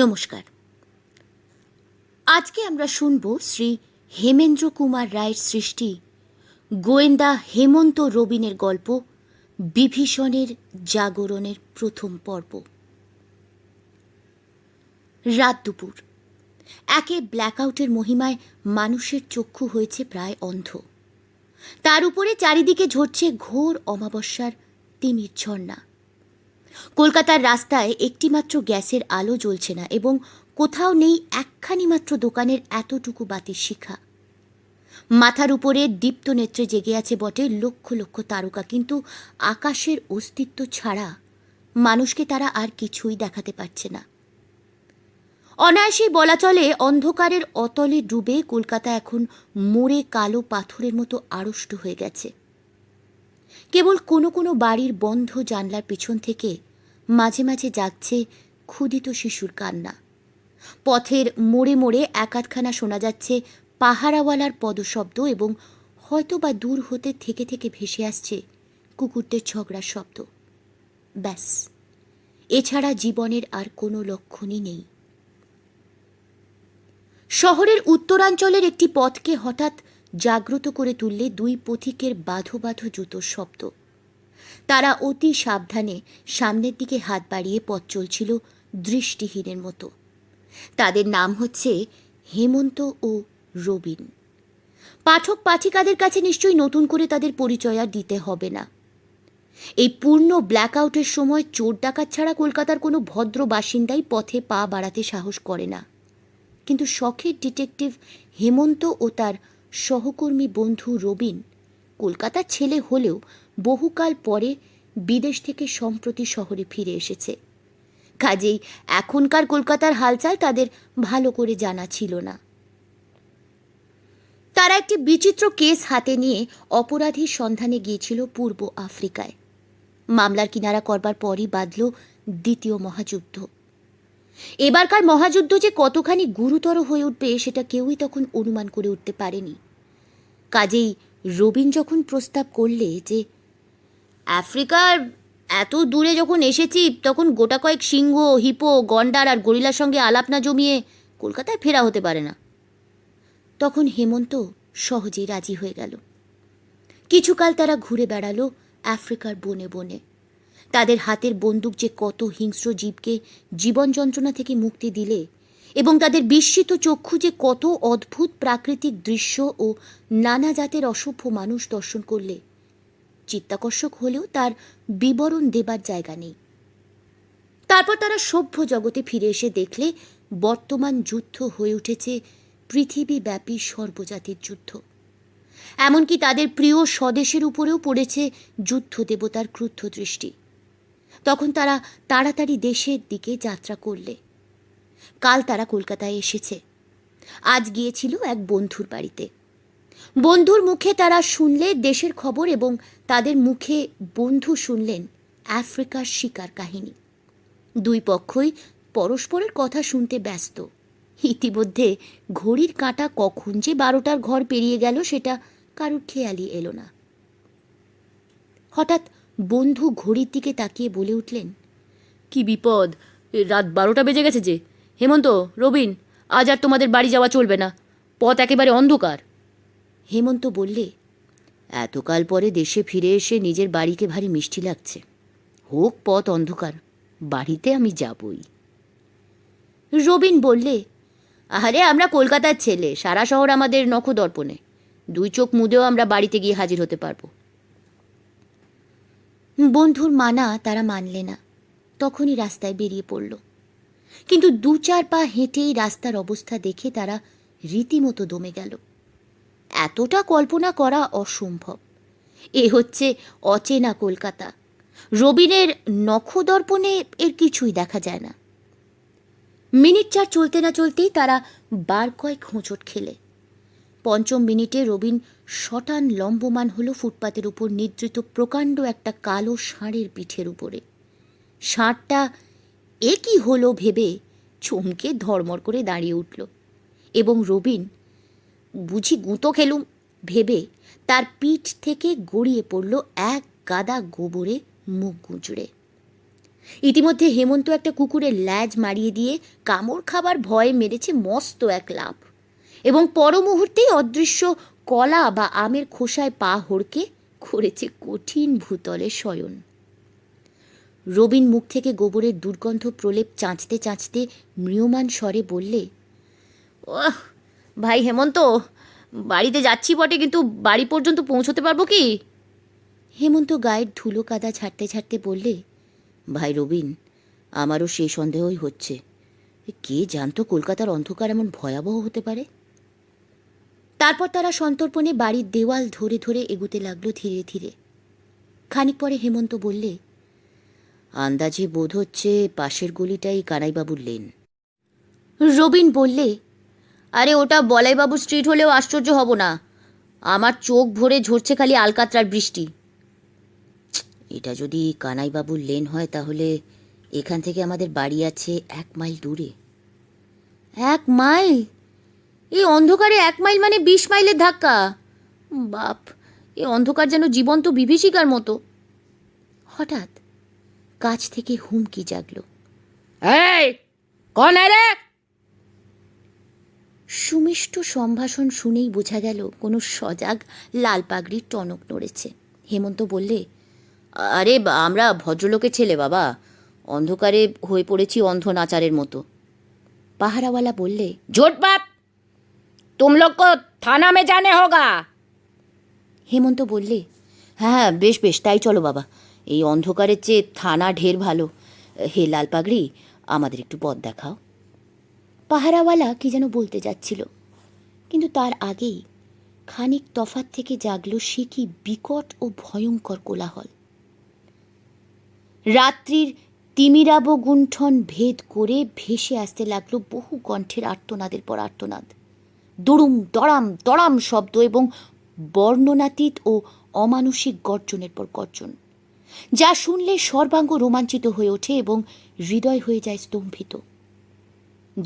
নমস্কার। আজকে আমরা শুনব শ্রী হেমেন্দ্র কুমার রায়ের সৃষ্টি গোয়েন্দা হেমন্ত রবিনের গল্প বিভীষণের জাগরণের প্রথম পর্ব। রাত দুপুর। একে ব্ল্যাকআউটের মহিমায় মানুষের চক্ষু হয়েছে প্রায় অন্ধ। তার উপরে চারিদিকে ঝরছে ঘোর অমাবস্যার তিমির ঝর্ণা। কলকাতার রাস্তায় একটিমাত্র গ্যাসের আলো জ্বলছে না এবং কোথাও নেই একখানি মাত্র দোকানের এতটুকু বাতির শিখা। মাথার উপরে দীপ্ত নেত্রে জেগে আছে বটে লক্ষ লক্ষ তারকা, কিন্তু আকাশের অস্তিত্ব ছাড়া মানুষকে তারা আর কিছুই দেখাতে পারছে না। অনায়াসেই বলা চলে অন্ধকারের অতলে ডুবে কলকাতা এখন মরে কালো পাথরের মতো আড়ষ্ট হয়ে গেছে। কেবল কোনো কোনো বাড়ির বন্ধ জানলার পিছন থেকে মাঝে মাঝে জাগছে ক্ষুধিত শিশুর কান্না। পথের মোড়ে মোড়ে এক আধখানা শোনা যাচ্ছে পাহারাওয়ালার পদশব্দ এবং হয়তো বা দূর হতে থেকে থেকে ভেসে আসছে কুকুরদের ঝগড়ার শব্দ। ব্যাস, এছাড়া জীবনের আর কোনো লক্ষণই নেই। শহরের উত্তরাঞ্চলের একটি পথকে হঠাৎ জাগ্রত করে তুললে দুই পথিকের বাঁধো বাঁধো জুতোর শব্দ। তারা অতি সাবধানে সামনের দিকে হাত বাড়িয়ে পথ চলছিল দৃষ্টিহীনের মতো। তাদের নাম হচ্ছে হেমন্ত ও রবিন। পাঠক পাঠিকাদের কাছে নিশ্চয়ই নতুন করে তাদের পরিচয় আর দিতে হবে না। এই পূর্ণ ব্ল্যাকআউটের সময় চোর ডাকাত ছাড়া কলকাতার কোনো ভদ্র বাসিন্দাই পথে পা বাড়াতে সাহস করে না। কিন্তু শখের ডিটেকটিভ হেমন্ত ও তার সহকর্মী বন্ধু রবিন কলকাতার ছেলে হলেও বহুকাল পরে বিদেশ থেকে সম্প্রতি শহরে ফিরে এসেছে। কাজেই এখনকার কলকাতার হালচাল তাদের ভালো করে জানা ছিল না। তারা একটি বিচিত্র কেস হাতে নিয়ে অপরাধীর সন্ধানে গিয়েছিল পূর্ব আফ্রিকায়। মামলার কিনারা করবার পরই বাধল দ্বিতীয় মহাযুদ্ধ। এবারকার মহাযুদ্ধ যে কতখানি গুরুতর হয়ে উঠবে সেটা কেউই তখন অনুমান করে উঠতে পারেনি। কাজেই রবিন যখন প্রস্তাব করলে যে আফ্রিকার এত দূরে যখন এসেছি তখন গোটা কয়েক সিংহ, হিপো, গন্ডার আর গরিলার সঙ্গে আলাপ না জমিয়ে কলকাতায় ফেরা হতে পারে না, তখন হেমন্ত সহজেই রাজি হয়ে গেল। কিছুকাল তারা ঘুরে বেড়ালো আফ্রিকার বনে বনে। তাদের হাতের বন্দুক যে কত হিংস্র জীবকে জীবন যন্ত্রণা থেকে মুক্তি দিলে এবং তাদের বিস্মিত চক্ষু যে কত অদ্ভুত প্রাকৃতিক দৃশ্য ও নানা জাতের অসভ্য মানুষ দর্শন করলে, চিত্তাকর্ষক হলেও তার বিবরণ দেবার জায়গা নেই। তারপর তারা সভ্য জগতে ফিরে এসে দেখলে বর্তমান যুদ্ধ হয়ে উঠেছে পৃথিবীব্যাপী সর্বজাতির যুদ্ধ। এমনকি তাদের প্রিয় স্বদেশের উপরেও পড়েছে যুদ্ধ দেবতার ক্রুদ্ধ দৃষ্টি। তখন তারা তাড়াতাড়ি দেশের দিকে যাত্রা করলে। কাল তারা কলকাতায় এসেছে। আজ গিয়েছিল এক বন্ধুর বাড়িতে। বন্ধুর মুখে তারা শুনলে দেশের খবর এবং তাদের মুখে বন্ধু শুনলেন আফ্রিকার শিকার কাহিনী। দুই পক্ষই পরস্পরের কথা শুনতে ব্যস্ত। ইতিমধ্যে ঘড়ির কাঁটা কখন যে 12টার ঘর পেরিয়ে গেল সেটা কারুর খেয়ালই এলো না। হঠাৎ বন্ধু ঘড়ির দিকে তাকিয়ে বলে উঠলেন, কি বিপদ! রাত 12টা বেজে গেছে যে। হেমন্ত, রবিন, আজ আর তোমাদের বাড়ি যাওয়া চলবে না, পথ একেবারে অন্ধকার। হেমন্ত বললে, এতকাল পরে দেশে ফিরে এসে নিজের বাড়িকে ভারী মিষ্টি লাগছে। হোক পথ অন্ধকার, বাড়িতে আমি যাবই। রবিন বললে, আরে আমরা কলকাতার ছেলে, সারা শহর আমাদের নখদর্পণে, দুই চোখ মুদেও আমরা বাড়িতে গিয়ে হাজির হতে পারবো। বন্ধুর মানা তারা মানলে না। তখনই রাস্তায় বেরিয়ে পড়ল। কিন্তু 2-4 পা হেঁটেই রাস্তার অবস্থা দেখে তারা রীতিমতো দমে গেল। এতটা কল্পনা করা অসম্ভব। এ হচ্ছে অচেনা কলকাতা। রবিনের নখদর্পণে এর কিছুই দেখা যায় না। মিনিট 4 চলতে না চলতেই তারা বার কয়েক হোঁচট খেলে। 5ম মিনিটে রবিন শটান লম্বমান হলো ফুটপাতের উপর নিদ্রিত প্রকাণ্ড একটা কালো ষাঁড়ের পিঠের উপরে। ষাঁড়টা এ কি হলো ভেবে চমকে ধর্মর করে দাঁড়িয়ে উঠল এবং রবিন বুঝি গুঁতো খেলুম ভেবে তার পিঠ থেকে গড়িয়ে পড়ল এক গাদা গোবরে মুখ গুঁজড়ে। ইতিমধ্যে হেমন্ত একটা কুকুরের ল্যাজ মারিয়ে দিয়ে কামড় খাবার ভয়ে মেরেছে মস্ত এক লাফ, এবং পর মুহূর্তেই অদৃশ্য কলা বা আমের খোসায় পা হড়কে করেছে কঠিন ভূতলে শয়ন। রবিন মুখ থেকে গোবরের দুর্গন্ধ প্রলেপ চাঁচতে চাঁচতে ম্রিয়মাণ স্বরে বললে, ওহ ভাই হেমন্ত, বাড়িতে যাচ্ছি বটে, কিন্তু বাড়ি পর্যন্ত পৌঁছতে পারবো কি? হেমন্ত গায়ের ধুলো কাদা ছাড়তে ছাড়তে বললে, ভাই রবিন, আমারও সেই সন্দেহই হচ্ছে। কে জানতো কলকাতার অন্ধকার এমন ভয়াবহ হতে পারে। তারপর তারা সন্তর্পণে বাড়ির দেওয়াল ধরে ধরে এগুতে লাগলো ধীরে ধীরে। খানিক পরে হেমন্ত বললে, আন্দাজে বোধ হচ্ছে পাশের গলিটাই কানাইবাবুর লেন। রবিন বললে, আরে ওটা বলাইবাবু স্ট্রিট হলেও আশ্চর্য হব না। আমার চোখ ভরে ঝরছে খালি আলকাতরার বৃষ্টি। এটা যদি কানাইবাবুর লেন হয় তাহলে এখান থেকে আমাদের বাড়ি আছে 1 মাইল দূরে। 1 মাইল? এই অন্ধকারে 1 মাইল মানে 20 মাইলের ধাক্কা। বাপ, এই অন্ধকার যেন জীবন্ত বিভীষিকার মতো। হঠাৎ কাছ থেকে হুমকি জাগল, এই কোন রে? সুমিষ্ট সম্ভাষণ শুনেই বোঝা গেল কোনো সজাগ লাল পাগড়ির টনক নড়েছে। হেমন্ত বললে, আরে আমরা ভদ্রলোকের ছেলে বাবা, অন্ধকারে হয়ে পড়েছি অন্ধ নাচারের মতো। পাহারাওয়ালা বললে, झूठ बात, तुम लोग को थाना में जाने होगा। হেমন্ত বললে, হ্যাঁ বেশ বেশ, তাই চলো বাবা, এই অন্ধকারের চেয়ে থানা ঢের ভালো। হে লাল পাগড়ি, আমাদের একটু পথ দেখাও। পাহারাওয়ালা কি যেন বলতে যাচ্ছিল, কিন্তু তার আগেই খানিক তফাত থেকে জাগল সে কি বিকট ও ভয়ঙ্কর কোলাহল। রাত্রির তিমিরাব গুণ্ঠন ভেদ করে ভেসে আসতে লাগলো বহু কণ্ঠের আর্তনাদের পর আর্তনাদ, দুড়ুম দড়াম দড়াম শব্দ এবং বর্ণনাতীত ও অমানসিক গর্জনের পর গর্জন, যা শুনলে সর্বাঙ্গ রোমাঞ্চিত হয়ে ওঠে এবং হৃদয় হয়ে যায় স্তম্ভিত।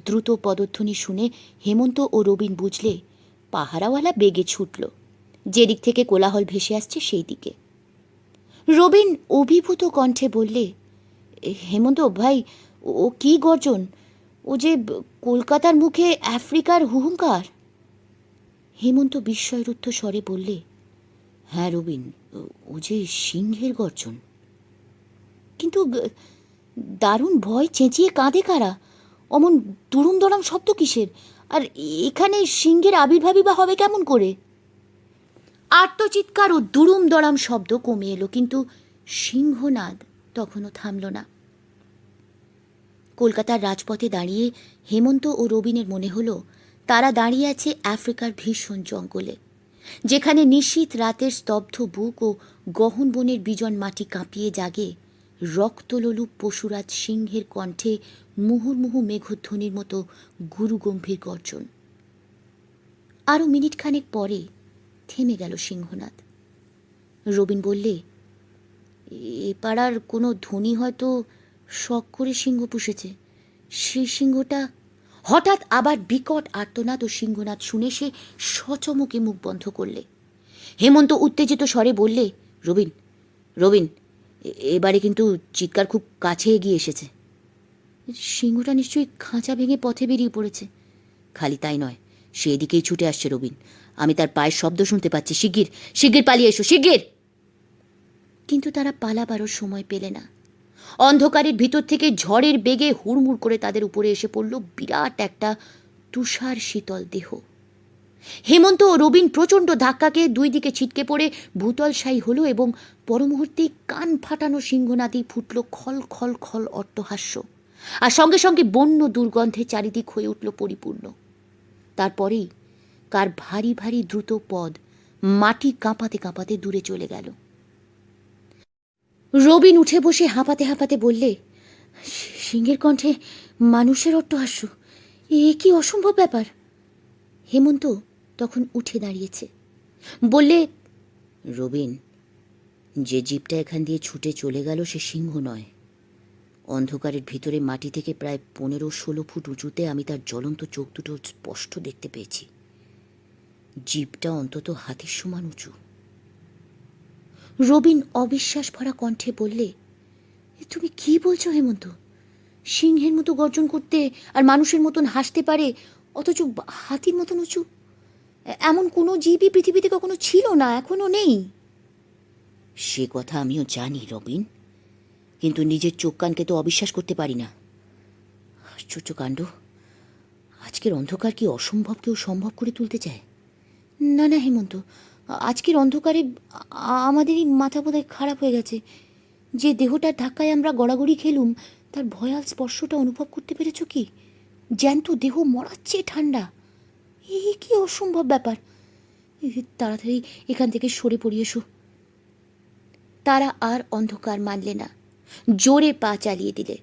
দ্রুত পদধ্বনি শুনে হেমন্ত ও রবিন বুঝলে পাহারাওয়ালা বেগে ছুটল, যেদিক থেকে কোলাহল ভেসে আসছে সেই দিকে। রবিন অভিভূত কণ্ঠে বললে, হেমন্ত ভাই, ও কি গর্জন? ও যে কলকাতার মুখে আফ্রিকার হুহুঙ্কার। হেমন্ত বিস্ময়রুদ্ধ স্বরে বললে, হ্যাঁ রবিন, ও যে সিংহের গর্জন। কিন্তু দারুণ ভয় চেঁচিয়ে কাঁদে কারা? অমন দুরুম দড়াম শব্দ কিসের? আর এখানে সিংহের আবির্ভাবই বা হবে কেমন করে? আর্তচিৎকার ও দুরুম দড়াম শব্দ কমে এলো, কিন্তু সিংহনাদ তখনও থামল না। কলকাতার রাজপথে দাঁড়িয়ে হেমন্ত ও রবিনের মনে হলো তারা দাঁড়িয়ে আছে আফ্রিকার ভীষণ জঙ্গলে, যেখানে নিশীথ রাতের স্তব্ধ বুক ও গহন বনের বিজন মাটি কাঁপিয়ে জাগে রক্তলোলুপ পশুরাজ সিংহের কণ্ঠে মুহুর্মুহু মেঘধ্বনির মতো গুরুগম্ভীর গর্জন। আরও মিনিট খানেক পরে থেমে গেল সিংহনাদ। রবিন বললে, এ পাড়ার কোনো ধনী হয়তো শখ করে সিংহ পুষেছে। সেই সিংহটা। হঠাৎ আবার বিকট আর্তনাদ ও সিংহনাদ শুনে সে সচমকে মুখ বন্ধ করলে। হেমন্ত উত্তেজিত স্বরে বললে, রবিন রবিন, এবারে কিন্তু চিৎকার খুব কাছে এগিয়ে এসেছে। সিংহটা নিশ্চয়ই খাঁচা ভেঙে পথে বেরিয়ে পড়েছে। খালি তাই নয়, সে এদিকেই ছুটে আসছে রবিন, আমি তার পায়ের শব্দ শুনতে পাচ্ছি। শিগগির শিগগির পালিয়ে এসো, শিগগির। কিন্তু তারা পালাবারও সময় পেলে না। অন্ধকারের ভিতর থেকে ঝড়ের বেগে হুড়মুড় করে তাদের উপরে এসে পড়ল বিরাট একটা তুষার শীতল দেহ। হেমন্ত ও রবিন প্রচণ্ড ধাক্কাকে দুই দিকে ছিটকে পড়ে ভূতলশায়ী হলো এবং পরমুহূর্তেই কান ফাটানো সিংহনাদি ফুটল খল খল খল অট্টহাস্য, আর সঙ্গে সঙ্গে বন্য দুর্গন্ধে চারিদিক হয়ে উঠল পরিপূর্ণ। তারপরেই কার ভারী ভারী দ্রুত পদ মাটি কাঁপাতে কাঁপাতে দূরে চলে গেল। রবিন উঠে বসে হাঁপাতে হাঁপাতে বললে, সিংহের কণ্ঠে মানুষের অট্টহাস্য, এ কি অসম্ভব ব্যাপার। হেমন্ত তখন উঠে দাঁড়িয়েছে, বললে, রবিন, যে জিপটা এখান দিয়ে ছুটে চলে গেল সে সিংহ নয়। অন্ধকারের ভিতরে মাটি থেকে প্রায় 15-16 ফুট উঁচুতে আমি তার জ্বলন্ত চোখ দুটো স্পষ্ট দেখতে পেয়েছি। জিপটা অন্তত হাতির সমান উঁচু। রবিন অবিশ্বাস ভরা কণ্ঠে বললে, তুমি কি বলছো হেমন্ত? সিংহের মতো গর্জন করতে আর মানুষের মতন হাসতে পারে, অথচ হাতির মতন উঁচু? এমন কোনো জীবই পৃথিবীতে কখনো ছিল না, এখনো নেই। সে কথা আমিও জানি রবিন, কিন্তু নিজের চোখ কানকে তো অবিশ্বাস করতে পারি না। আশ্চর্য কাণ্ড, আজকের অন্ধকার কি অসম্ভবকেও সম্ভব করে তুলতে চায়? না না হেমন্ত, আজকের অন্ধকারে আমাদেরই মাথা বোধহয় খারাপ হয়ে গেছে। যে দেহটার ধাক্কায় আমরা গড়াগড়ি খেলুম, তার ভয়াল স্পর্শটা অনুভব করতে পেরেছ কি? জ্যান্ত দেহ মরাচ্ছে ঠান্ডা। এই কি অসম্ভব ব্যাপার! তাড়াতাড়ি এখান থেকে সরে পড়ি, এসো। তারা আর অন্ধকার মানলে না, জোরে পা চালিয়ে দিলে।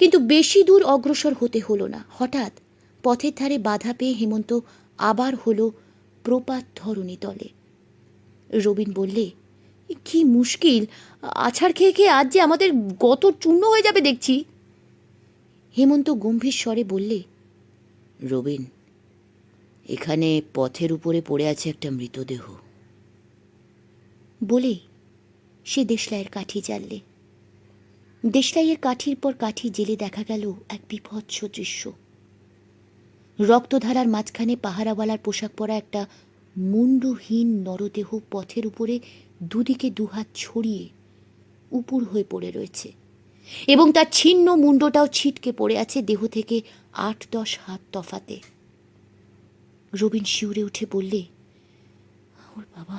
কিন্তু বেশি দূর অগ্রসর হতে হলো না। হঠাৎ পথের ধারে বাধা পেয়ে হেমন্ত আবার হলো প্রপাত ধরণী তলে। রবিন বললে, কি মুশকিল! আছাড় খেয়ে খেয়ে আজ যে আমাদের গত চূর্ণ হয়ে যাবে দেখছি। হেমন্ত গম্ভীর স্বরে বললে, রবিন, এখানে পথের উপরে পড়ে আছে একটা মৃতদেহ। বলেই সে দেশলাইয়ের কাঠি জ্বাললে। দেশলাইয়ের কাঠির পর কাঠি জেলে দেখা গেল এক বিভৎস দৃশ্য। রক্তধারার মাঝখানে পাহারাওয়ালার পোশাক পরা একটা মুন্ডহীন নরদেহ পথের উপরে দুদিকে দুহাত ছড়িয়ে উপুর হয়ে পড়ে রয়েছে, এবং তার ছিন্ন মুন্ডটাও ছিটকে পড়ে আছে দেহ থেকে ৮-১০ হাত তফাতে। রবিন শিউরে উঠে বললে, ওর বাবা,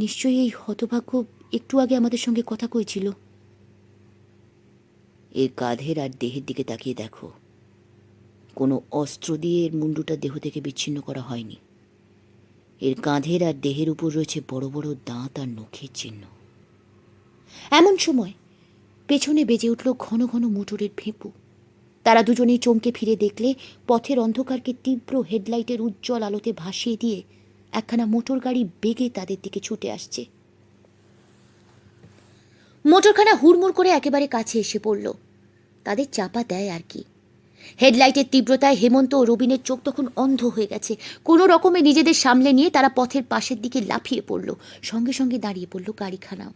নিশ্চয়ই এই হতভাগ্য একটু আগে আমাদের সঙ্গে কথা কইছিল। এর কাঁধের আর দেহের দিকে তাকিয়ে দেখো, কোনো অস্ত্র দিয়ে এর মুন্ডুটা দেহ থেকে বিচ্ছিন্ন করা হয়নি। এর কাঁধের আর দেহের উপর রয়েছে বড় বড় দাঁত আর নখের চিহ্ন। এমন সময় পেছনে বেজে উঠল ঘন ঘন মোটরের ভেঁপু। তারা দুজনেই চমকে ফিরে দেখলে পথের অন্ধকারকে তীব্র হেডলাইটের উজ্জ্বল আলোতে ভাসিয়ে দিয়ে একখানা মোটর গাড়ি বেগে তাদের দিকে ছুটে আসছে। মোটরখানা হুড়মুড় করে একেবারে কাছে এসে পড়ল। তাদের চাপা দেয় আর কি। হেডলাইটের তীব্রতায় হেমন্ত ও রবিনের চোখ তখন অন্ধ হয়ে গেছে। কোনো রকমে নিজেদের সামলে নিয়ে তারা পথের পাশের দিকে লাফিয়ে পড়ল। সঙ্গে সঙ্গে দাঁড়িয়ে পড়ল গাড়িখানাও।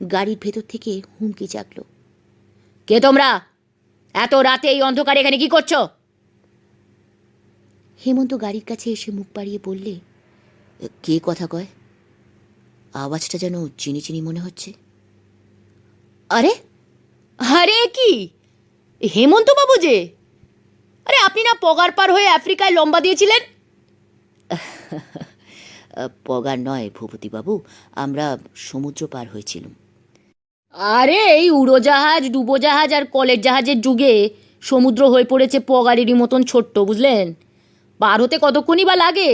গাড়ির ভেতর থেকে হুমকি জাগল, কে তোমরা? এত রাতে এই অন্ধকারে এখানে কি করছো? হেমন্ত গাড়ির কাছে এসে মুখ বাড়িয়ে বললে, কে কথা কয়? আওয়াজটা যেন চিনি চিনি মনে হচ্ছে। আরে আরে কি হেমন্ত বাবু যে! আরে আপনি না পগার পার হয়ে আফ্রিকায় লম্বা দিয়েছিলেন? পগার নয় ভূপতিবাবু, আমরা সমুদ্র পার হয়েছিলাম। আরে এই উড়োজাহাজ, ডুবোজাহাজ আর কলের জাহাজের যুগে সমুদ্র হয়ে পড়েছে পগারেরই মতন ছোট্ট, বুঝলেন? পার হতে কতক্ষণই বা লাগে।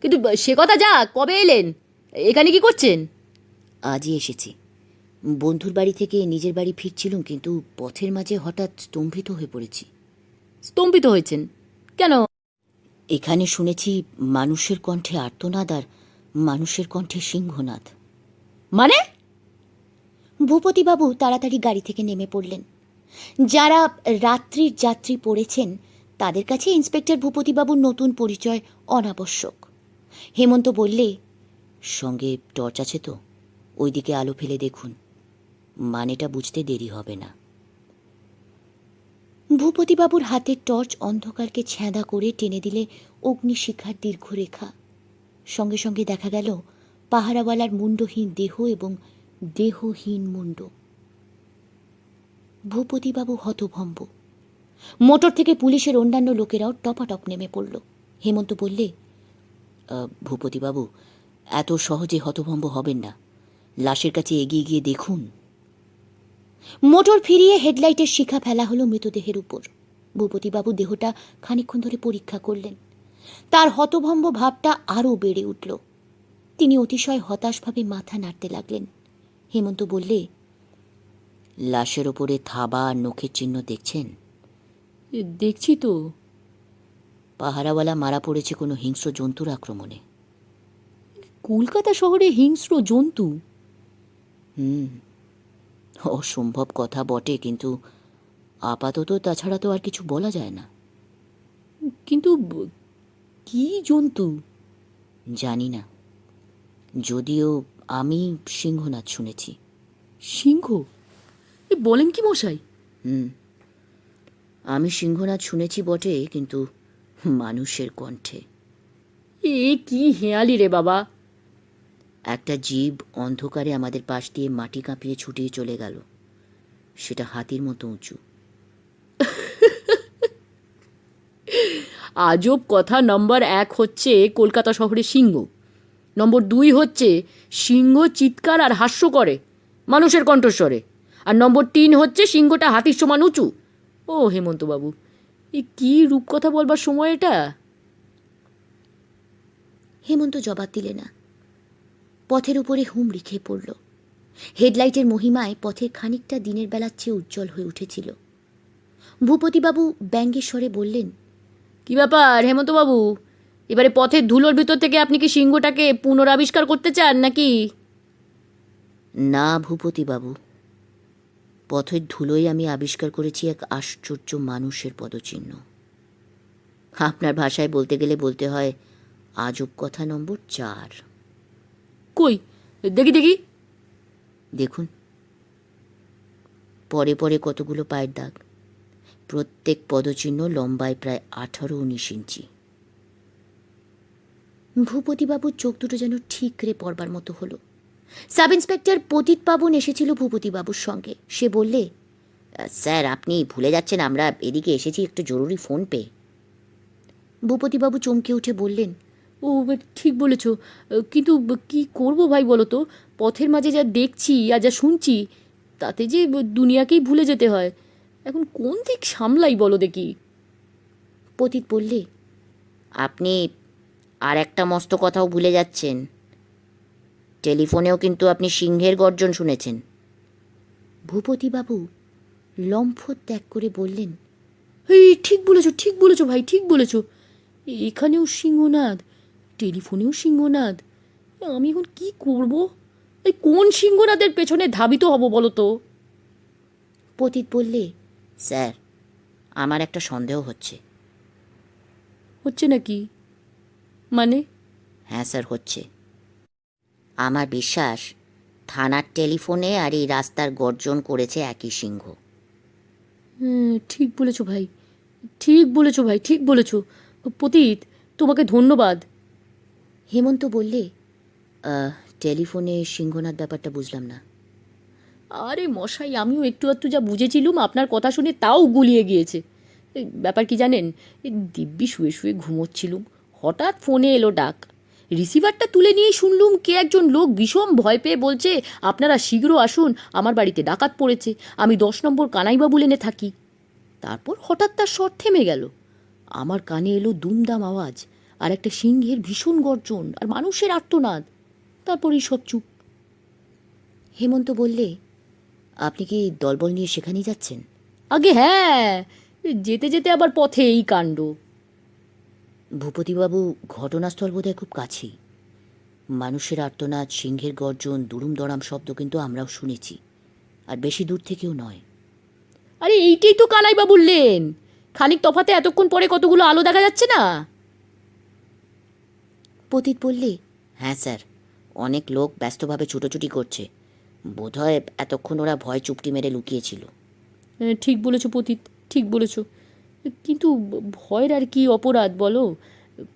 কিন্তু সে কথা যাক, কবে এলেন? এখানে কি করছেন? আজই এসেছি। বন্ধুর বাড়ি থেকে নিজের বাড়ি ফিরছিলুম, কিন্তু পথের মাঝে হঠাৎ স্তম্ভিত হয়ে পড়েছি। স্তম্ভিত হয়েছেন কেন? এখানে শুনেছি মানুষের কণ্ঠে আর্তনাদ আর মানুষের কণ্ঠে সিংহনাদ। মানে? ভূপতিবাবু তাড়াতাড়ি গাড়ি থেকে নেমে পড়লেন। যারা রাত্রির যাত্রী পড়েছেন তাদের কাছে ইন্সপেক্টর ভূপতিবাবুর নতুন পরিচয় অনাবশ্যক। হেমন্ত বললে, সঙ্গে টর্চ আছে তো? ওইদিকে আলো ফেলে দেখুন, মানেটা বুঝতে দেরি হবে না। ভূপতিবাবুর হাতের টর্চ অন্ধকারকে ছ্যাঁদা করে টেনে দিলে অগ্নিশিখার দীর্ঘরেখা। সঙ্গে সঙ্গে দেখা গেল পাহারাওয়ালার মুন্ডহীন দেহ এবং দেহহীন মুন্ড। ভূপতিবাবু হতভম্ব। মোটর থেকে পুলিশের অন্যান্য লোকেরাও টপাটপ নেমে পড়ল। হেমন্ত বললে, ভূপতিবাবু, এত সহজে হতভম্ব হবেন না, লাশের কাছে এগিয়ে গিয়ে দেখুন। মোটর ফিরিয়ে হেডলাইটের শিখা ফেলা হলো মৃতদেহের উপর। ভূপতিবাবু দেহটা খানিকক্ষণ ধরে পরীক্ষা করলেন। তার হতভম্ব ভাবটা আরও বেড়ে উঠল। তিনি অতিশয় হতাশভাবে মাথা নাড়তে লাগলেন। হেমন্ত বললে, লাশের ওপরে থাবা আর নখের চিহ্ন দেখছেন? দেখছি তো। পাহারাওয়ালা মারা পড়েছে কোনো হিংস্র জন্তুর আক্রমণে। কলকাতা শহরে হিংস্র জন্তু? অসম্ভব কথা বটে, কিন্তু আপাতত তাছাড়া তো আর কিছু বলা যায় না। কিন্তু কি জন্তু? জানি না, যদিও আমি সিংহনাদ শুনেছি। সিংহ? এ বলেন কি মশাই? আমি সিংহনাদ শুনেছি বটে, কিন্তু মানুষের কণ্ঠে। এ কি হেয়ালি রে বাবা! একটা জীব অন্ধকারে আমাদের পাশ দিয়ে মাটি কাঁপিয়ে ছুটিয়ে চলে গেল। সেটা হাতির মতো উঁচু। আজব কথা। নম্বর 1 হচ্ছে কলকাতা শহরের সিংহ। নম্বর 2 হচ্ছে সিংহ চিৎকার আর হাস্য করে মানুষের কণ্ঠস্বরে। আর নম্বর 3 হচ্ছে সিংহটা হাতির সমান উঁচু। ও হেমন্তবাবু, এ কি রূপকথা বলবার সময় এটা? হেমন্ত জবাব দিলে না। পথের উপরে হুমড়ি খেয়ে পড়ল। হেডলাইটের মহিমায় পথের খানিকটা দিনের বেলার চেয়ে উজ্জ্বল হয়ে উঠেছিল। ভূপতিবাবু ব্যঙ্গের স্বরে বললেন, কি ব্যাপার হেমন্তবাবু? এবারে পথের ধুলোর ভিতর থেকে আপনি কি সিংহটাকে পুনরাবিষ্কার করতে চান নাকি? না ভূপতিবাবু, পথের ধুলোয় আমি আবিষ্কার করেছি এক আশ্চর্য মানুষের পদচিহ্ন। আপনার ভাষায় বলতে গেলে বলতে হয় আজব কথা নম্বর 4। কই দেখি দেখি। দেখুন, পরে পরে কতগুলো পায়ের দাগ। প্রত্যেক পদচিহ্ন লম্বায় প্রায় 18-19 ইঞ্চি। ভূপতিবাবুর চোখ দুটো যেন ঠিকরে পড়বার মতো হলো। সাব ইন্সপেক্টর পতিত পাবন এসেছিল ভূপতিবাবুর সঙ্গে। সে বললে, স্যার, আপনি ভুলে যাচ্ছেন, আমরা এদিকে এসেছি একটু জরুরি ফোন পেয়ে। ভূপতিবাবু চমকে উঠে বললেন, ও ঠিক বলেছ, কিন্তু কি করব ভাই বলো তো? পথের মাঝে যা দেখছি আর যা শুনছি তাতে যে দুনিয়াকেই ভুলে যেতে হয়। এখন কোন দিক সামলাই বলো দেখি? পতিত বললে, আপনি আর একটা মস্ত কথাও ভুলে যাচ্ছেন। টেলিফোনেও কিন্তু আপনি সিংহের গর্জন শুনেছেন। ভূপতিবাবু লম্ফ ত্যাগ করে বললেন, এই ঠিক বলেছ, ঠিক বলেছ ভাই, ঠিক বলেছ। এখানেও সিংহনাদ, টেলিফোনেও সিংহনাদ। আমি এখন কি করব? এই কোন সিংহনাদের পেছনে ধাবিত হব বলো তো? পতিত বললে, স্যার, আমার একটা সন্দেহ হচ্ছে। হচ্ছে নাকি? মানে? হ্যাঁ স্যার, হচ্ছে। আমার বিশ্বাস থানার টেলিফোনে আর এই রাস্তার গর্জন করেছে একই সিংহ। ঠিক বলেছ ভাই, ঠিক বলেছ ভাই, ঠিক বলেছ। পতিত, তোমাকে ধন্যবাদ। হেমন্ত বললে, টেলিফোনে সিংহনাথ ব্যাপারটা বুঝলাম না। আরে মশাই, আমিও একটু একটু যা বুঝেছিলুম আপনার কথা শুনে তাও গুলিয়ে গিয়েছে। এই ব্যাপার কি জানেন, এই দিব্যি শুয়ে শুয়ে ঘুমোচ্ছিলুম, হঠাৎ ফোনে এলো ডাক। রিসিভারটা তুলে নিয়েই শুনলুম কে একজন লোক ভীষণ ভয় পেয়ে বলছে, আপনারা শীঘ্র আসুন, আমার বাড়িতে ডাকাত পড়েছে, আমি 10 নম্বর কানাইবাবু লেনে থাকি। তারপর হঠাৎ তার স্বর থেমে গেল। আমার কানে এলো দুমদাম আওয়াজ, আর একটা সিংহের ভীষণ গর্জন, আর মানুষের আর্তনাদ। তারপরেই সব চুপ। হেমন্ত বললে, আপনি কি দলবল নিয়ে সেখানেই যাচ্ছেন? আগে হ্যাঁ, যেতে যেতে আবার পথে এই কাণ্ড। ভূপতিবাবু, ঘটনাস্থল বোধহয় খুব কাছেই। মানুষের আর্তনাদ, সিংহের গর্জন, দুরুম দরাম শব্দ কিন্তু আমরাও শুনেছি, আর বেশি দূর থেকেও নয়। আরে এইটাই তো কানাইবা বললেন, খানিক তফাতে এতক্ষণ পরে কতগুলো আলো দেখা যাচ্ছে না? পতিত বললে, হ্যাঁ স্যার, অনেক লোক ব্যস্তভাবে ছুটোছুটি করছে। বোধহয় এতক্ষণ ওরা ভয় চুপটি মেরে লুকিয়েছিল। ঠিক বলেছ পতিত, ঠিক বলেছ। কিন্তু ভয়ের আর কি অপরাধ বলো?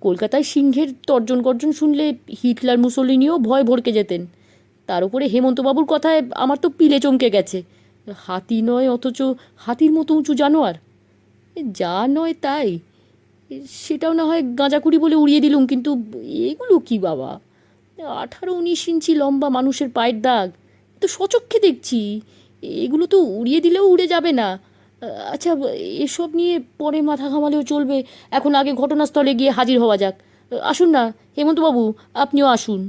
কলকাতায় সিংহের তর্জন গর্জন শুনলে হিটলার মুসোলিনিও ভয় ভড়কে যেতেন। তার উপরে হেমন্তবাবুর কথায় আমার তো পিলে চমকে গেছে। হাতি নয়, অথচ হাতির মতো উঁচু জানোয়ার। যা নয় তাই, সেটাও না হয় গাঁজাকুড়ি বলে উড়িয়ে দিলুম, কিন্তু এগুলো কি বাবা? 18-19 ইঞ্চি লম্বা মানুষের পায়ের দাগ, তো সচক্ষে দেখছি। এগুলো তো উড়িয়ে দিলেও উড়ে যাবে না। আচ্ছা, এসব নিয়ে পরে মাথা ঘামালেও চলবে, এখন আগে ঘটনাস্থলে গিয়ে হাজির হওয়া যাক। আসুন না হেমন্তবাবু, আপনিও আসুন।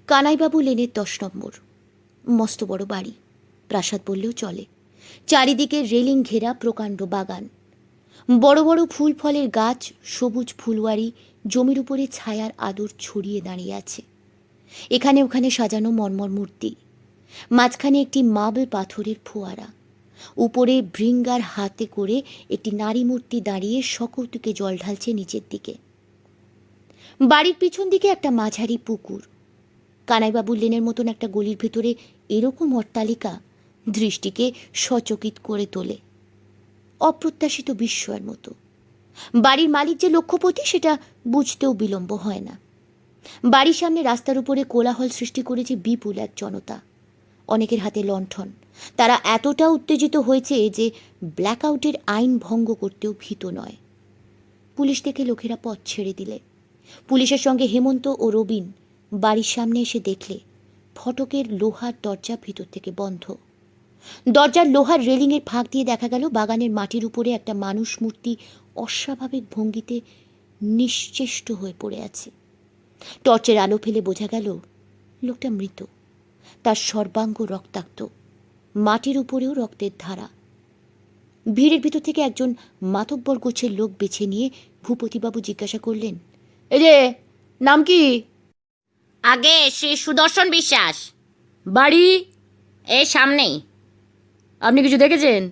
কানাইবাবু লেনের 10 নম্বর। মস্ত বড় বাড়ি, প্রাসাদ বললেও চলে। চারিদিকে রেলিং ঘেরা প্রকাণ্ড বাগান, বড় বড় ফুল ফলের গাছ, সবুজ ফুলওয়ারি জমির উপরে ছায়ার আদর ছড়িয়ে দাঁড়িয়ে আছে। এখানে ওখানে সাজানো মর্মর মূর্তি, মাঝখানে একটি মার্বেল পাথরের ফোয়ারা, উপরে ভৃঙ্গার হাতে করে একটি নারী মূর্তি দাঁড়িয়ে সকৌতুকে জল ঢালছে নিচের দিকে। বাড়ির পিছন দিকে একটা মাঝারি পুকুর, কানাইবাবু লেনের মতন একটা গলির ভেতরে এরকম অট্টালিকা দৃষ্টিকে সচকিত করে তোলে, অপ্রত্যাশিত বিস্ময়ের মতো। বাড়ির মালিক যে লক্ষ্যপতি সেটা বুঝতেও বিলম্ব হয় না। বাড়ির সামনে রাস্তার উপরে কোলাহল সৃষ্টি করেছে বিপুল এক জনতা, অনেকের হাতে লণ্ঠন। তারা এতটা উত্তেজিত হয়েছে যে ব্ল্যাকআউটের আইন ভঙ্গ করতেও ভীত নয়। পুলিশ থেকে লোকেরা পথ ছেড়ে দিলে পুলিশের সঙ্গে হেমন্ত ও রবিন বাড়ির সামনে এসে দেখলে ফটকের লোহার দরজা ভিতর থেকে বন্ধ। দরজার লোহার রেলিংয়ের ফাঁক দিয়ে দেখা গেল বাগানের মাটির উপরে একটা মানুষ মূর্তি অস্বাভাবিক ভঙ্গিতে নিশ্চেষ্ট হয়ে পড়ে আছে। টর্চের আলো ফেলে বোঝা গেল লোকটা মৃত, তার সর্বাঙ্গ রক্তাক্ত, মাটির উপরেও রক্তের ধারা। ভিড়ের ভিতর থেকে একজন মাতব্বর গোছের লোক বেছে নিয়ে ভূপতিবাবু জিজ্ঞাসা করলেন, এই যে নাম কি? আগে শ্রী সুদর্শন বিশ্বাস। বাড়ি? এই সামনেই। আপনি কিছু দেখেছেন?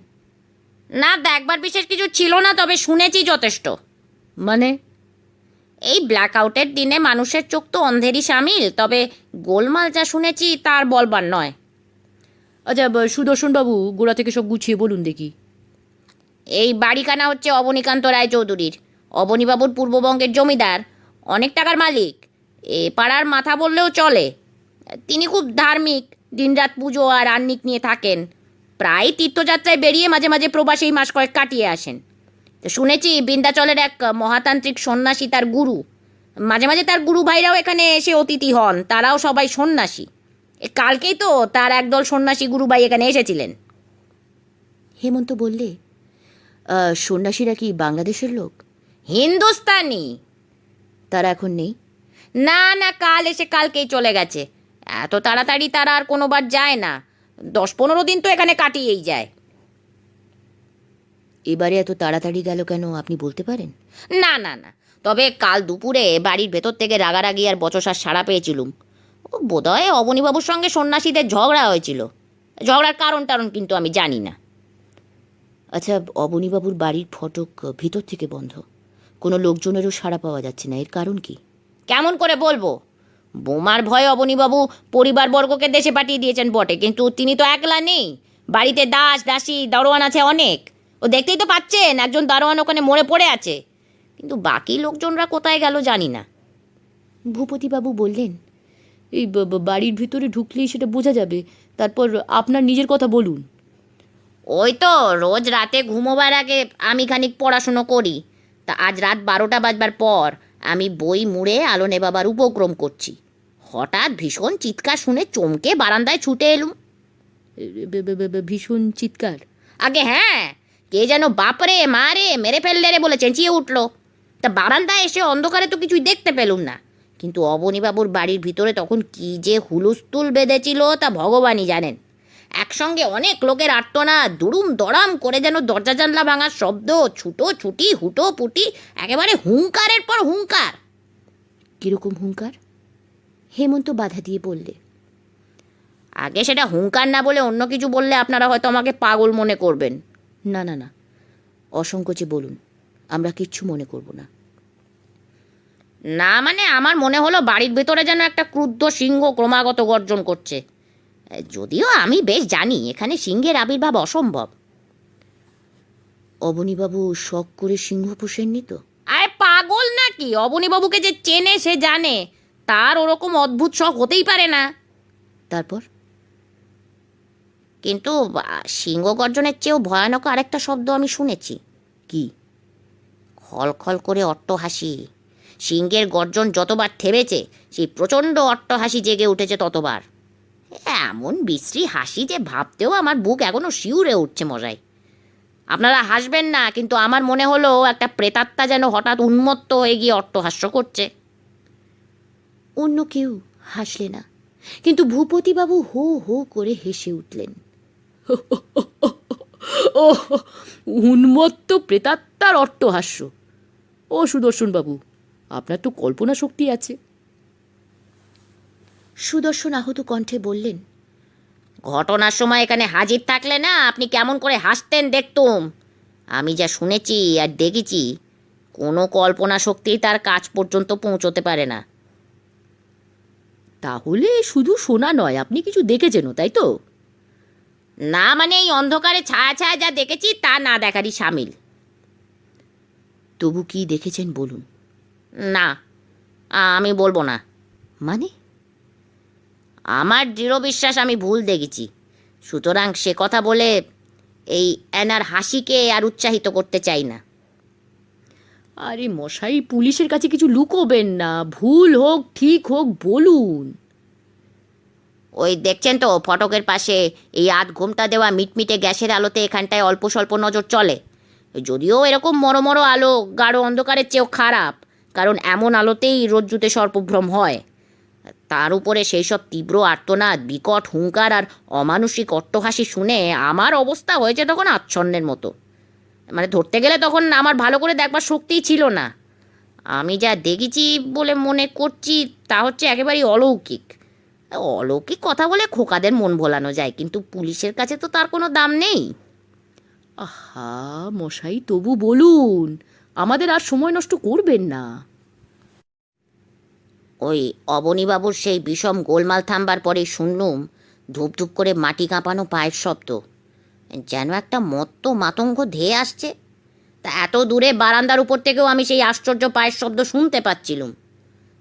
না, দেখবার বিশেষ কিছু ছিল না, তবে শুনেছি যথেষ্ট। মানে? এই ব্ল্যাকআউটের দিনে মানুষের চোখ তো অন্ধেরই সামিল, তবে গোলমাল যা শুনেছি তার বলবার নয়। আচ্ছা, সুদর্শনবাবু গোড়া থেকে সব গুছিয়ে বলুন দেখি। এই বাড়িখানা হচ্ছে অবনীকান্ত রায়চৌধুরীর। অবনীবাবুর পূর্ববঙ্গের জমিদার, অনেক টাকার মালিক, এ পাড়ার মাথা বললেও চলে। তিনি খুব ধার্মিক, দিনরাত পুজো আর আহ্নিক নিয়ে থাকেন। প্রায় তীর্থযাত্রায় বেরিয়ে মাঝে মাঝে প্রবাসী মাস কয়েক কাটিয়ে আসেন। তো শুনেছি বিন্ধ্যাচলের এক মহাতান্ত্রিক সন্ন্যাসী তার গুরু। মাঝে মাঝে তার গুরু ভাইরাও এখানে এসে অতিথি হন, তারাও সবাই সন্ন্যাসী। কালকেই তো তার একদল সন্ন্যাসী গুরু ভাই এখানে এসেছিলেন। হেমন্ত বললে, সন্ন্যাসীরা কি বাংলাদেশের লোক? হিন্দুস্তানি। তারা এখন নেই? না না, কাল এসে কালকেই চলে গেছে। এত তাড়াতাড়ি তারা আর কোনোবার যায় না, 10-15 দিন তো এখানে কাটিয়েই যায়। এবারে এত তাড়াতাড়ি গেল কেন আপনি বলতে পারেন? না না না, তবে কাল দুপুরে বাড়ির ভেতর থেকে রাগারাগি আর বচসার সাড়া পেয়েছিলুম। ও বোধহয় অবনীবাবুর সঙ্গে সন্ন্যাসীদের ঝগড়া হয়েছিল। ঝগড়ার কারণ কিন্তু আমি জানি না। আচ্ছা, অবনীবাবুর বাড়ির ফটক ভিতর থেকে বন্ধ, কোনো লোকজনেরও সাড়া পাওয়া যাচ্ছে না, এর কারণ কি? কেমন করে বলবো? বোমার ভয়ে অবনীবাবু পরিবারবর্গকে দেশে পাঠিয়ে দিয়েছেন বটে, কিন্তু তিনি তো একলা নেই। বাড়িতে দাস দাসী দারোয়ান আছে অনেক। ও দেখতেই তো পাচ্ছেন, একজন দারোয়ান ওখানে মরে পড়ে আছে। কিন্তু বাকি লোকজনরা কোথায় গেল জানি না। ভূপতিবাবু বললেন, এই বাড়ির ভিতরে ঢুকলেই সেটা বোঝা যাবে। তারপর আপনার নিজের কথা বলুন। ওই তো রোজ রাতে ঘুমোবার আগে আমি খানিক পড়াশুনো করি। তা আজ রাত 12টা বাজবার পর আমি বই মুড়ে আলো নেবাবার উপক্রম করছি। হঠাৎ ভীষণ চিৎকার শুনে চমকে বারান্দায় ছুটে এলুম। ভীষণ চিৎকার? আগে হ্যাঁ, কে যেন বাপরে মারে মেরে ফেললে রে বলে চেঁচিয়ে উঠল। তা বারান্দায় এসে অন্ধকারে তো কিছুই দেখতে পেলুম না, কিন্তু অবনীবাবুর বাড়ির ভিতরে তখন কি যে হুলস্থুল বেঁধেছিল তা ভগবানই জানেন। একসঙ্গে অনেক লোকের আর্তনাদ, দুড়ুম দড়াম করে যেন দরজা জানলা ভাঙার শব্দ, ছুটো ছুটি হুটো পুটি, একেবারে হুঙ্কারের পর হুঙ্কার। কিরকম হুঙ্কার? হেমন্ত বাধা দিয়ে বললে, আগে সেটা হুঙ্কার না বলে অন্য কিছু বললে আপনারা হয়তো আমাকে পাগল মনে করবেন। না না না, অসংকোচে বলুন, আমরা কিচ্ছু মনে করব না। না মানে আমার মনে হলো বাড়ির ভেতরে যেন একটা ক্রুদ্ধ সিংহ ক্রমাগত গর্জন করছে। যদিও আমি বেশ জানি এখানে সিংহের আবির্ভাব অসম্ভব। অবনীবাবু শখ করে সিংহ পোষেননি তো? আরে পাগল নাকি? অবনীবাবুকে যে চেনে সে জানে তার ওরকম অদ্ভুত শখ হতেই পারে না। তারপর? কিন্তু সিংহ গর্জনের চেয়েও ভয়ানক আরেকটা শব্দ আমি শুনেছি। কি? খলখল করে অট্টহাসি। সিংহের গর্জন যতবার থেমেছে সেই প্রচণ্ড অট্টহাসি জেগে উঠেছে ততবার। এমন বিশ্রী হাসি যে ভাবতেও আমার বুক এখনো শিউরে উঠছে মজায়। আপনারা হাসবেন না, কিন্তু আমার মনে হলো একটা প্রেতাত্মা যেন হঠাৎ উন্মত্ত হয়ে গিয়ে অট্টহাস্য করছে। অন্য কেউ হাসলে না, কিন্তু ভূপতিবাবু হো হো করে হেসে উঠলেন। ও, উন্মত্ত প্রেতাত্মার অট্টহাস্য! ও সুদর্শনবাবু, আপনার তো কল্পনা শক্তি আছে। সুদর্শন আহত কণ্ঠে বললেন, ঘটনার সময় এখানে হাজির থাকলে না আপনি কেমন করে হাসতেন দেখতুম। আমি যা শুনেছি আর দেখেছি, কোনো কল্পনা শক্তি তার কাজ পর্যন্ত পৌঁছতে পারে না। তাহলে শুধু শোনা নয়, আপনি কিছু দেখেছেনও, তাই তো? না মানে এই অন্ধকারে ছায়া ছায়া যা দেখেছি তা না দেখারই সামিল। তবু কি দেখেছেন বলুন। না, আমি বলবো না। মানে? আমার দৃঢ় বিশ্বাস আমি ভুল দেখেছি, সুতরাং সে কথা বলে এই অ্যানার হাসিকে আর উৎসাহিত করতে চাই না। আরে মশাই, পুলিশের কাছে কিছু লুকোবেন না, ভুল হোক ঠিক হোক বলুন। ওই দেখছেন তো ফটকের পাশে এই আধ ঘোমটা দেওয়া মিটমিটে গ্যাসের আলোতে এখানটায় অল্প স্বল্প নজর চলে। যদিও এরকম মরো আলো গাঢ় অন্ধকারের চেয়েও খারাপ, কারণ এমন আলোতেই রজ্জুতে সর্পভ্রম হয়। তার উপরে সেই সব তীব্র আর্তনাদ, বিকট হুঙ্কার আর অমানুষিক অট্টহাসি শুনে আমার অবস্থা হয়েছে তখন আচ্ছন্নের মতো। মানে ধরতে গেলে তখন আমার ভালো করে দেখবার শক্তিই ছিল না। আমি যা দেখেছি বলে মনে করছি তা হচ্ছে একেবারেই অলৌকিক। অলৌকিক কথা বলে খোকাদের মন ভোলানো যায়, কিন্তু পুলিশের কাছে তো তার কোনো দাম নেই। আহা মশাই, তবু বলুন, আমাদের আর সময় নষ্ট করবেন না। ওই অবনীবাবুর সেই বিষম গোলমাল থামবার পরেই শুনলুম ধূপ করে মাটি কাঁপানো পায়ের শব্দ, যেন একটা মত্ত মাতঙ্গ ধেয়ে আসছে। তা এত দূরে বারান্দার উপর থেকেও আমি সেই আশ্চর্য পায়ের শব্দ শুনতে পাচ্ছিলুম।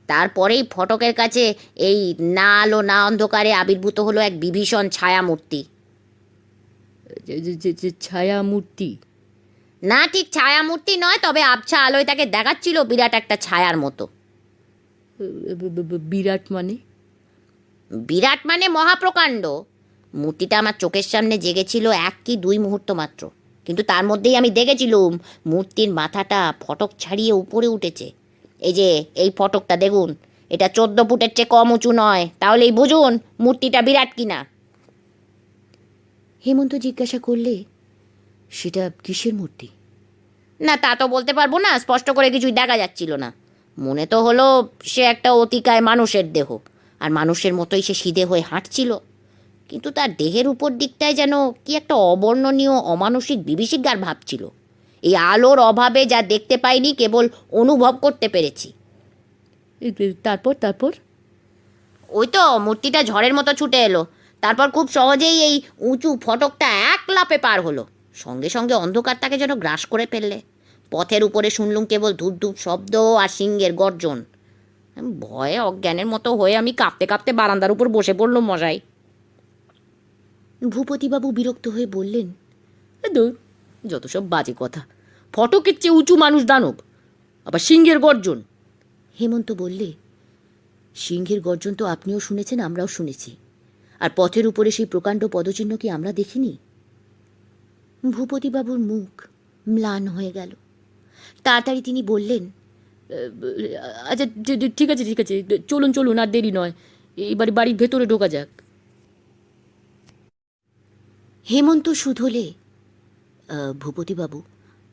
তারপরেই ফটকের কাছে এই না আলো না অন্ধকারে আবির্ভূত হলো এক বিভীষণ ছায়ামূর্তি। ছায়ামূর্তি? না, ঠিক ছায়ামূর্তি নয়, তবে আবছা আলোয় তাকে দেখাচ্ছিল বিরাট একটা ছায়ার মতো। বিরাট মানে? বিরাট মানে মহাপ্রকাণ্ড। মূর্তিটা আমার চোখের সামনে জেগেছিল 1 কি 2 মুহূর্ত মাত্র, কিন্তু তার মধ্যেই আমি দেখেছিলুম মূর্তির মাথাটা ফটক ছাড়িয়ে উপরে উঠেছে। এই যে এই ফটকটা দেখুন, এটা 14 ফুটের চেয়ে কম উঁচু নয়, তাহলেই বুঝুন মূর্তিটা বিরাট কিনা। হেমন্ত জিজ্ঞাসা করলে, সেটা কিসের মূর্তি? না, তা তো বলতে পারবো না, স্পষ্ট করে কিছুই দেখা যাচ্ছিল না। মনে তো হলো সে একটা অতিকায় মানুষের দেহ, আর মানুষের মতোই সে সিধে হয়ে হাঁটছিল, কিন্তু তার দেহের উপর দিকটায় যেন কি একটা অবর্ণনীয় অমানসিক বিভীষিকার ভাব ছিল। এই আলোর অভাবে যা দেখতে পাইনি, কেবল অনুভব করতে পেরেছি। তারপর? তারপর? ওই তো মূর্তিটা ঝড়ের মতো ছুটে এলো, তারপর খুব সহজেই এই উঁচু ফটকটা এক লাফে পার হলো। সঙ্গে সঙ্গে অন্ধকার তাকে যেন গ্রাস করে ফেললে। পথের উপরে শুনলুম কেবল ধূপ ধূপ শব্দ আর সিংহের গর্জন। ভয়ে অজ্ঞানের মতো হয়ে আমি কাঁপতে কাঁপতে বারান্দার উপর বসে পড়লুম মশাই। ভূপতিবাবু বিরক্ত হয়ে বললেন, ধুর, যত সব বাজে কথা। ফটকের চেয়ে উঁচু মানুষ দানব, আবার সিংহের গর্জন। হেমন্ত বললে, সিংহের গর্জন তো আপনিও শুনেছেন, আমরাও শুনেছি। আর পথের উপরে সেই প্রকাণ্ড পদচিহ্ন কি আমরা দেখিনি? ভূপতিবাবুর মুখ ম্লান হয়ে গেল। তাড়াতাড়ি তিনি বললেন, আচ্ছা ঠিক আছে, ঠিক আছে, চলুন চলুন, আর দেরি নয়, এবারে বাড়ির ভেতরে ঢোকা যাক। হেমন্ত শুধলে, ভূপতিবাবু,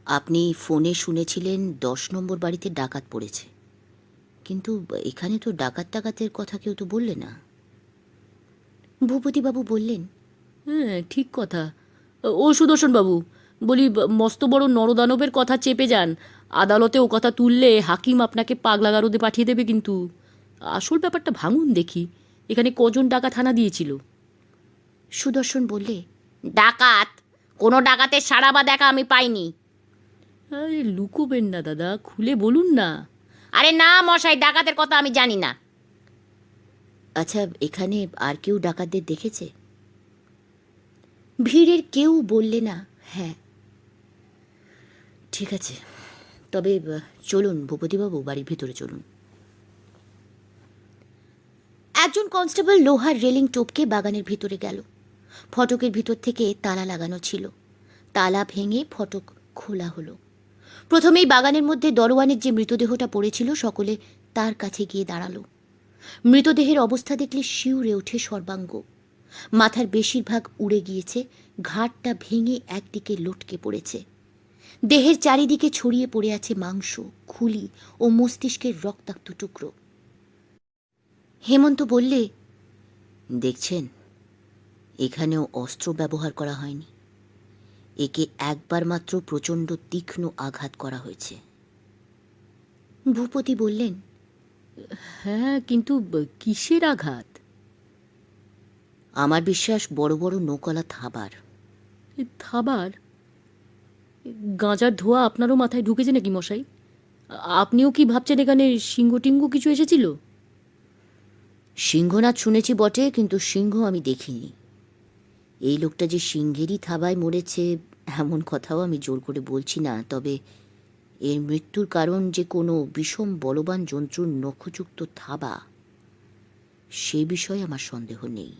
আপনি ফোনে শুনেছিলেন 10 নম্বর বাড়িতে ডাকাত পড়েছে, কিন্তু এখানে তো ডাকাতের কথা কেউ তো বললে না। ভূপতিবাবু বললেন, হ্যাঁ ঠিক কথা। ও সুদর্শনবাবু, বলি, মস্ত বড় নরদানবের কথা চেপে যান, আদালতে ও কথা তুললে হাকিম আপনাকে পাগলা গারদে পাঠিয়ে দেবে। কিন্তু আসল ব্যাপারটা ভাঙুন দেখি, এখানে কজন ডাকাত হানা দিয়েছিল? সুদর্শন বললে, ডাকাত? কোনো ডাকাতের সাড়া বা দেখা আমি পাইনি। আরে লুকোবেন না দাদা, খুলে বলুন না। আরে না মশাই, ডাকাতের কথা আমি জানি না। আচ্ছা, এখানে আর কেউ ডাকাতদের দেখেছে? ভিড়ের কেউ বললে না হ্যাঁ। ঠিক আছে, তবে চলুন ভূপতিবাবু, বাড়ির ভিতরে চলুন। একজন কনস্টেবল লোহার রেলিং টপকে বাগানের ভিতরে গেল। ফটকের ভিতর থেকে তালা লাগানো ছিল। তালা ভেঙে ফটক খোলা হলো। প্রথমেই বাগানের মধ্যে দরোয়ানের যে মৃতদেহটা পড়েছিল, সকলে তার কাছে গিয়ে দাঁড়ালো। মৃতদেহের অবস্থা দেখলে শিউরে ওঠে সর্বাঙ্গ। মাথার বেশিরভাগ উড়ে গিয়েছে, ঘাড়টা ভেঙে একদিকে লটকে পড়েছে। দেহের চারিদিকে ছড়িয়ে পড়ে আছে মাংস, খুলি ও মস্তিষ্কের রক্তাক্ত টুকরো। হেমন্ত বললে, দেখছেন, এখানেও অস্ত্র ব্যবহার করা হয়নি। একে একবার মাত্র প্রচণ্ড তীক্ষ্ণ আঘাত করা হয়েছে। ভূপতি বললেন, হ্যাঁ, কিন্তু কিসের আঘাত? আমার বিশ্বাস বড় বড় নৌকলা থাবার। থাবার? গাঁজার ধোঁয়া আপনারও মাথায় ঢুকেছে নাকি মশাই? আপনিও কি ভাবছেন এখানে সিংহ টিঙ্গ কিছু এসেছিল? সিংহনাথ শুনেছি বটে, কিন্তু সিংহ আমি দেখিনি। এই লোকটা যে সিংহেরই থাবায় মরেছে এমন কথাও আমি জোর করে বলছি না, তবে এর মৃত্যুর কারণ যে কোনো বিষম বলবান জন্তুর নখযুক্ত থাবা, সে বিষয়ে আমার সন্দেহ নেই।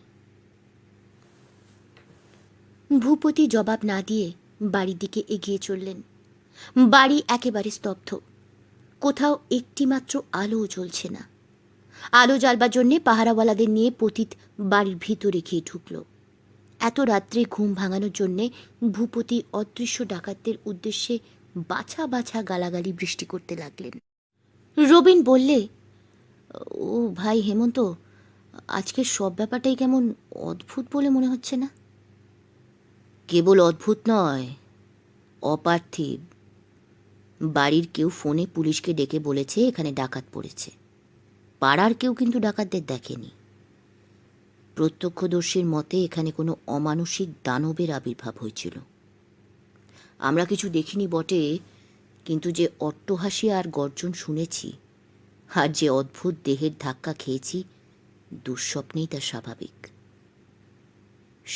ভূপতি জবাব না দিয়ে বাড়ির দিকে এগিয়ে চললেন। বাড়ি একেবারে স্তব্ধ, কোথাও একটিমাত্র আলোও জ্বলছে না। আলো জ্বালবার জন্যে পাহারাওয়ালাদের নিয়ে পতিত বাড়ির ভিতরে গিয়ে ঢুকল। এত রাত্রে ঘুম ভাঙানোর জন্যে ভূপতি অদৃশ্য ডাকাতদের উদ্দেশ্যে বাছা বাছা গালাগালি বৃষ্টি করতে লাগলেন। রবিন বললে, ও ভাই হেমন্ত, আজকের সব ব্যাপারটাই কেমন অদ্ভুত বলে মনে হচ্ছে না? কেবল অদ্ভুত নয়, অপার্থিব। বাড়ির কেউ ফোনে পুলিশকে ডেকে বলেছে এখানে ডাকাত পড়েছে। পাড়ার কেউ কিন্তু ডাকাতদের দেখেনি। প্রত্যক্ষদর্শীর মতে এখানে কোনো অমানসিক দানবের আবির্ভাব হয়েছিল। আমরা কিছু দেখিনি বটে, কিন্তু যে অট্টহাসি আর গর্জন শুনেছি, আর যে অদ্ভুত দেহের ধাক্কা খেয়েছি, দুঃস্বপ্নেই তা স্বাভাবিক।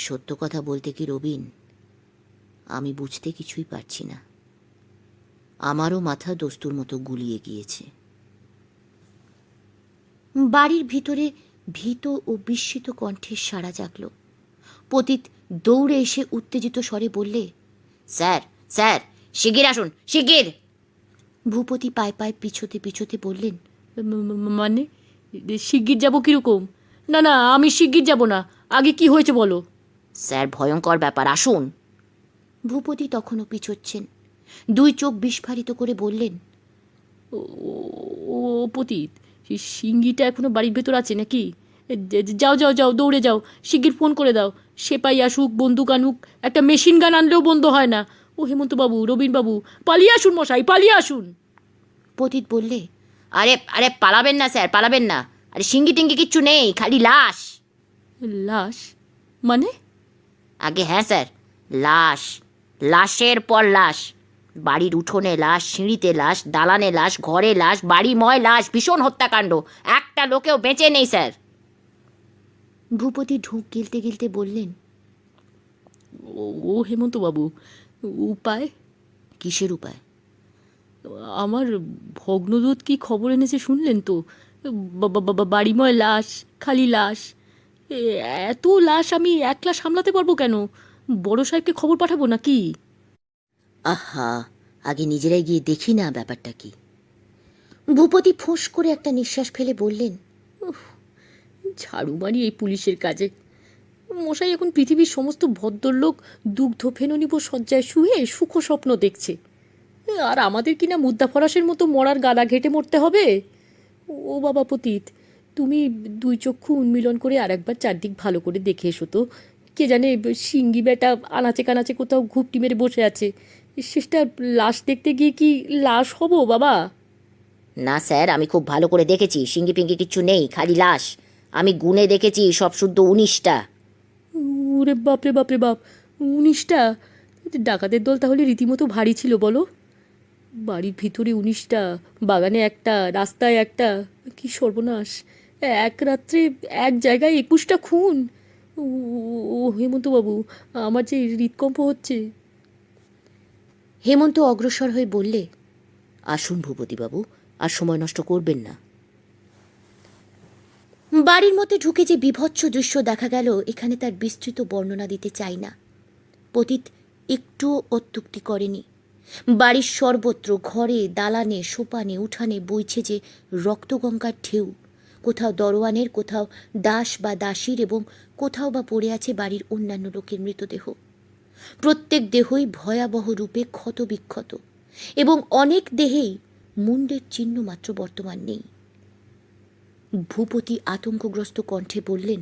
সত্য কথা বলতে কি রবিন, আমি বুঝতে কিছুই পারছি না। আমারও মাথা দস্তুর মতো গুলিয়ে গিয়েছে। বাড়ির ভিতরে ভীত ও বিস্মিত কণ্ঠের সাড়া জাগল। পতিত দৌড়ে এসে উত্তেজিত স্বরে বললে, স্যার, স্যার, শিগগির আসুন, শিগগির! ভূপতি পায়ে পায়ে পিছোতে পিছোতে বললেন, মানে শিগগির যাব কীরকম? না না, আমি শিগগির যাব না। আগে কি হয়েছে বলো। স্যার, ভয়ঙ্কর ব্যাপার, আসুন। ভূপতি তখনও পিছোচ্ছেন। দুই চোখ বিস্ফারিত করে বললেন, ও ও পতিত, সিঙ্গিটা এখনো বাড়ির ভেতর আছে নাকি? যাও যাও যাও, দৌড়ে যাও, শিগগির ফোন করে দাও। সেপাই আসুক, বন্দুক আনুক, একটা মেশিন গান আনলেও বন্ধ হয় না। ও হেমন্তবাবু, রবীনবাবু, পালিয়ে আসুন মশাই, পালিয়ে আসুন। পতিত বললে, আরে আরে, পালাবেন না স্যার, পালাবেন না। আরে সিঙ্গি টিঙ্গি কিচ্ছু নেই, খালি লাশ। লাশ? মানে? আগে হ্যাঁ স্যার, লাশ, লাশের পর লাশ। বাড়ির উঠোনে লাশ, সিঁড়িতে লাশ, দালানে লাশ, ঘরে লাশ, বাড়িময় লাশ, ভীষণ হত্যাকাণ্ড। একটা লোকেও বেঁচে নেই স্যার। ভূপতি ঢোক গিলতে গিলতে বললেন, ও হেমন্তবাবু, উপায়? কিসের উপায়? আমার ভগ্নদূত কি খবর এনেছে শুনলেন তো? বাড়িময় লাশ, খালি লাশ। এত লাশ আমি একলা সামলাতে পারবো কেন? বড় সাহেবকে খবর পাঠাবো নাকি? আহা, আগে নিজেরাই গিয়ে দেখি না ব্যাপারটা কি। ভূপতি ফোঁস করে একটা নিঃশ্বাস ফেলে বললেন, ঝাড়ু মারি এই পুলিশের কাজে। মশাই এখন পৃথিবীর সমস্ত ভদ্রলোক দুগ্ধ ফেননিব শয্যায় শুয়ে সুখ স্বপ্ন দেখছে, আর আমাদের কিনা মুদ্রা ফরাসের মতো মরার গাদা ঘেটে মরতে হবে। ও বাবা পতিত, তুমি দুই চক্ষু উন্মিলন করে আর একবার চারদিক ভালো করে দেখে এসো তো। কে জানে সিঙ্গি বেটা আনাচে কানাচে কোথাও ঘুপটি মেরে বসে আছে। শেষটা লাশ দেখতে গিয়ে কি লাশ হব বাবা? না স্যার, আমি খুব ভালো করে দেখেছি, সিঙ্গি পিঙ্গি কিচ্ছু নেই, খালি লাশ। আমি গুনে দেখেছি, সব শুদ্ধ 19টা। ওরে বাপরে বাপরে বাপ, 19টা? ডাকাতের দল তাহলে রীতিমতো ভারী ছিল বলো। বাড়ির ভিতরে 19টা, বাগানে একটা, রাস্তায় একটা। কি সর্বনাশ! এক রাত্রে এক জায়গায় 21টা খুন! ও ও হেমন্তবাবু, আমার যে হৃদকম্প হচ্ছে। হেমন্ত অগ্রসর হয়ে বললে, আসুন ভূপতিবাবু, আর সময় নষ্ট করবেন না। বাড়ির মধ্যে ঢুকে যে বিভৎস দৃশ্য দেখা গেল, এখানে তার বিস্তৃত বর্ণনা দিতে চাই না। পতিত একটুও অত্যুক্তি করেনি। বাড়ির সর্বত্র, ঘরে, দালানে, সোপানে, উঠানে বইছে যে রক্তগঙ্গার ঢেউ। কোথাও দরোয়ানের, কোথাও দাস বা দাসীর, এবং কোথাও বা পড়ে আছে বাড়ির অন্যান্য লোকের মৃতদেহ। প্রত্যেক দেহই ভয়াবহ রূপে ক্ষত বিক্ষত, এবং অনেক দেহেই মুন্ডের চিহ্ন মাত্র বর্তমান নেই। ভূপতি আতঙ্কগ্রস্ত কণ্ঠে বললেন,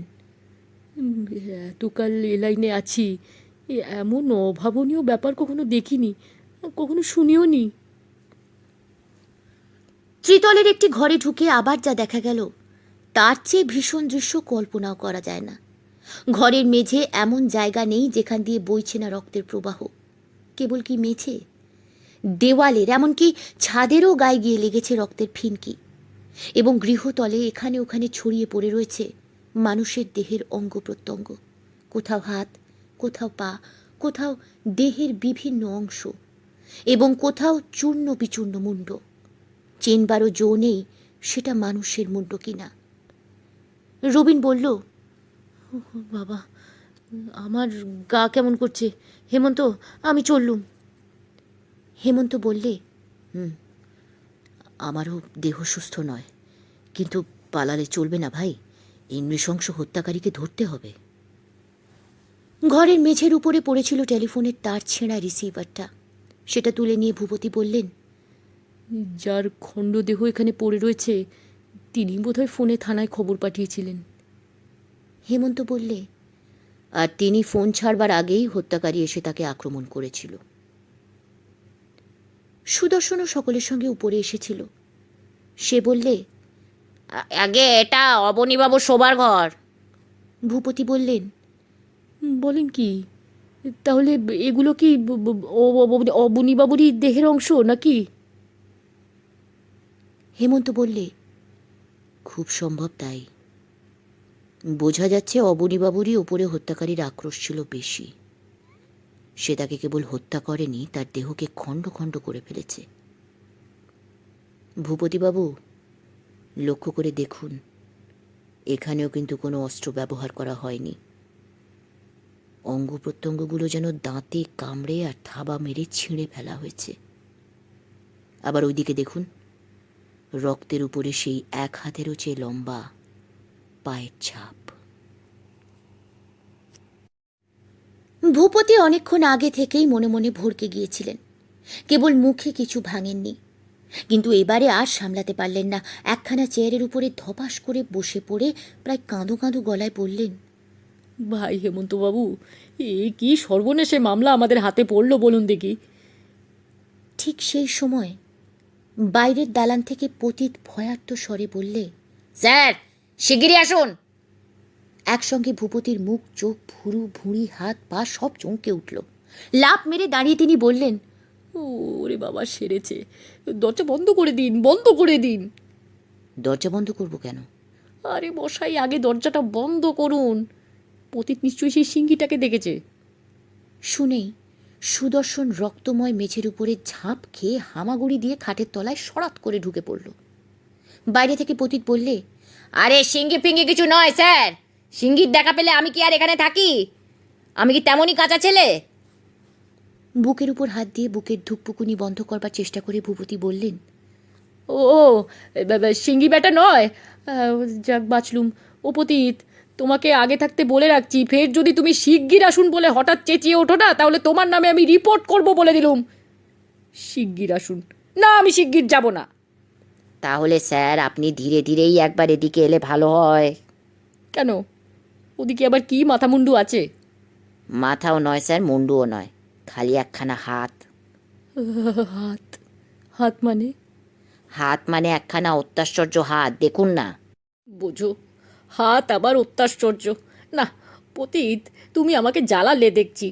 এতকাল এ লাইনে আছি, এমন অভাবনীয় ব্যাপার কখনো দেখিনি, কখনো শুনিও নি। ত্রিতলের একটি ঘরে ঢুকে আবার যা দেখা গেল তার চেয়ে ভীষণ দৃশ্য কল্পনাও করা যায় না। ঘরের মেঝে এমন জায়গা নেই যেখান দিয়ে বইছে না রক্তের প্রবাহ। কেবল কি মেঝে, দেওয়ালের, এমনকি ছাদেরও গায়ে গিয়ে লেগেছে রক্তের ফিনকি। এবং গৃহতলে এখানে ওখানে ছড়িয়ে পড়ে রয়েছে মানুষের দেহের অঙ্গ প্রত্যঙ্গ, কোথাও হাত, কোথাও পা, কোথাও দেহের বিভিন্ন অংশ, এবং কোথাও চূর্ণ বিচূর্ণ মুণ্ড। চেনবারও জো নেই সেটা মানুষের মুণ্ড কিনা। রবিন বলল, বাবা, আমার গা কেমন করছে। হেমন্ত, আমি চললুম। হেমন্ত বললে, আমারও দেহ সুস্থ নয়, কিন্তু পালালে চলবে না ভাই, এই নৃশংস হত্যাকারীকে ধরতে হবে। ঘরের মেঝের উপরে পড়েছিল টেলিফোনের তার ছেঁড়া রিসিভারটা। সেটা তুলে নিয়ে ভূপতি বললেন, যার খণ্ডদেহ এখানে পড়ে রয়েছে তিনি বোধহয় ফোনে থানায় খবর পাঠিয়েছিলেন। হেমন্ত বললে, আর তিনি ফোন ছাড়বার আগেই হত্যাকারী এসে তাকে আক্রমণ করেছিল। সুদর্শনও সকলের সঙ্গে উপরে এসেছিল। সে বললে, আগে এটা অবনীবাবুর শোবার ঘর। ভূপতি বললেন, বলেন কি? তাহলে এগুলো কি অবনীবাবুরই দেহের অংশ নাকি? হেমন্ত বললে, খুব সম্ভব তাই। বোঝা যাচ্ছে অবনীবাবুরই ওপরে হত্যাকারীর আক্রোশ ছিল বেশি। সে তাকে কেবল হত্যা করেনি, তার দেহকে খণ্ড খণ্ড করে ফেলেছে। ভূপতিবাবু, লক্ষ্য করে দেখুন, এখানেও কিন্তু কোনো অস্ত্র ব্যবহার করা হয়নি। অঙ্গ প্রত্যঙ্গগুলো যেন দাঁতে কামড়ে আর থাবা মেরে ছিঁড়ে ফেলা হয়েছে। আবার ওইদিকে দেখুন, রক্তের উপরে সেই এক হাতেরও চেয়ে লম্বা পায়ের ছাপ। ভূপতি অনেকক্ষণ আগে থেকেই মনে মনে ভড়কে গিয়েছিলেন, কেবল মুখে কিছু ভাঙেননি। কিন্তু এবারে আর সামলাতে পারলেন না। একখানা চেয়ারের উপরে ধপাস করে বসে পড়ে প্রায় কাঁদো কাঁদো গলায় বললেন, ভাই হেমন্তবাবু, এ কি সর্বনেশে মামলা আমাদের হাতে পড়ল বলুন দেখি। ঠিক সেই সময় বাইরের দালান থেকে পতিত ভয়ার্ত স্বরে বললে, স্যার, শিগগিরই আসুন। একসঙ্গে ভূপতির মুখ, চোখ, ভুরু, ভুঁড়ি, হাত পা সব চমকে উঠল। লাফ মেরে দাঁড়িয়ে তিনি বললেন, ওরে বাবা, সেরেছে। দরজা বন্ধ করে দিন, বন্ধ করে দিন। দরজা বন্ধ করব কেন? আরে মশাই, আগে দরজাটা বন্ধ করুন। পতিত নিশ্চয়ই সেই সিংহীটাকে দেখেছে। শুনেই সুদর্শন রক্তময় মেঝের উপরে ঝাঁপ খেয়ে হামাগুড়ি দিয়ে খাটের তলায় সরাত করে ঢুকে পড়ল। বাইরে থেকে পতিত বললে, আরে সিঙ্গি ফিঙ্গি কিছু নয় স্যার। সিঙ্গির দেখা পেলে আমি কি আর এখানে থাকি? আমি কি তেমনই কাঁচা ছেলে? বুকের উপর হাত দিয়ে বুকের ধুকপুকুনি বন্ধ করবার চেষ্টা করে ভূপতি বললেন, ও, সিঙ্গি ব্যাটা নয়। যাক, বাঁচলুম। ও পতিত, তোমাকে আগে থাকতে বলে রাখছি, ফের যদি তুমি শিগগির আসুন বলে হঠাৎ চেঁচিয়ে ওঠো না, তাহলে তোমার নামে আমি রিপোর্ট করব বলে দিলুম। শিগগির আসুন। না, আমি শিগগির যাব না। তাহলে স্যার আপনি ধীরে ধীরেই একবার এদিকে এলে ভালো হয়। কেন? ওদিকে আবার কি মাথামুন্ডু আছে? মাথাও নয় স্যার, মুন্ডুও নয়, খালি একখানা হাত। হাত? হাত মানে? হাত মানে একখানা অত্যাশ্চর্য হাত, দেখুন না। বোঝো, হাত আবার অত্যাশ্চর্য? না পতিত, তুমি আমাকে জ্বালালে দেখছি।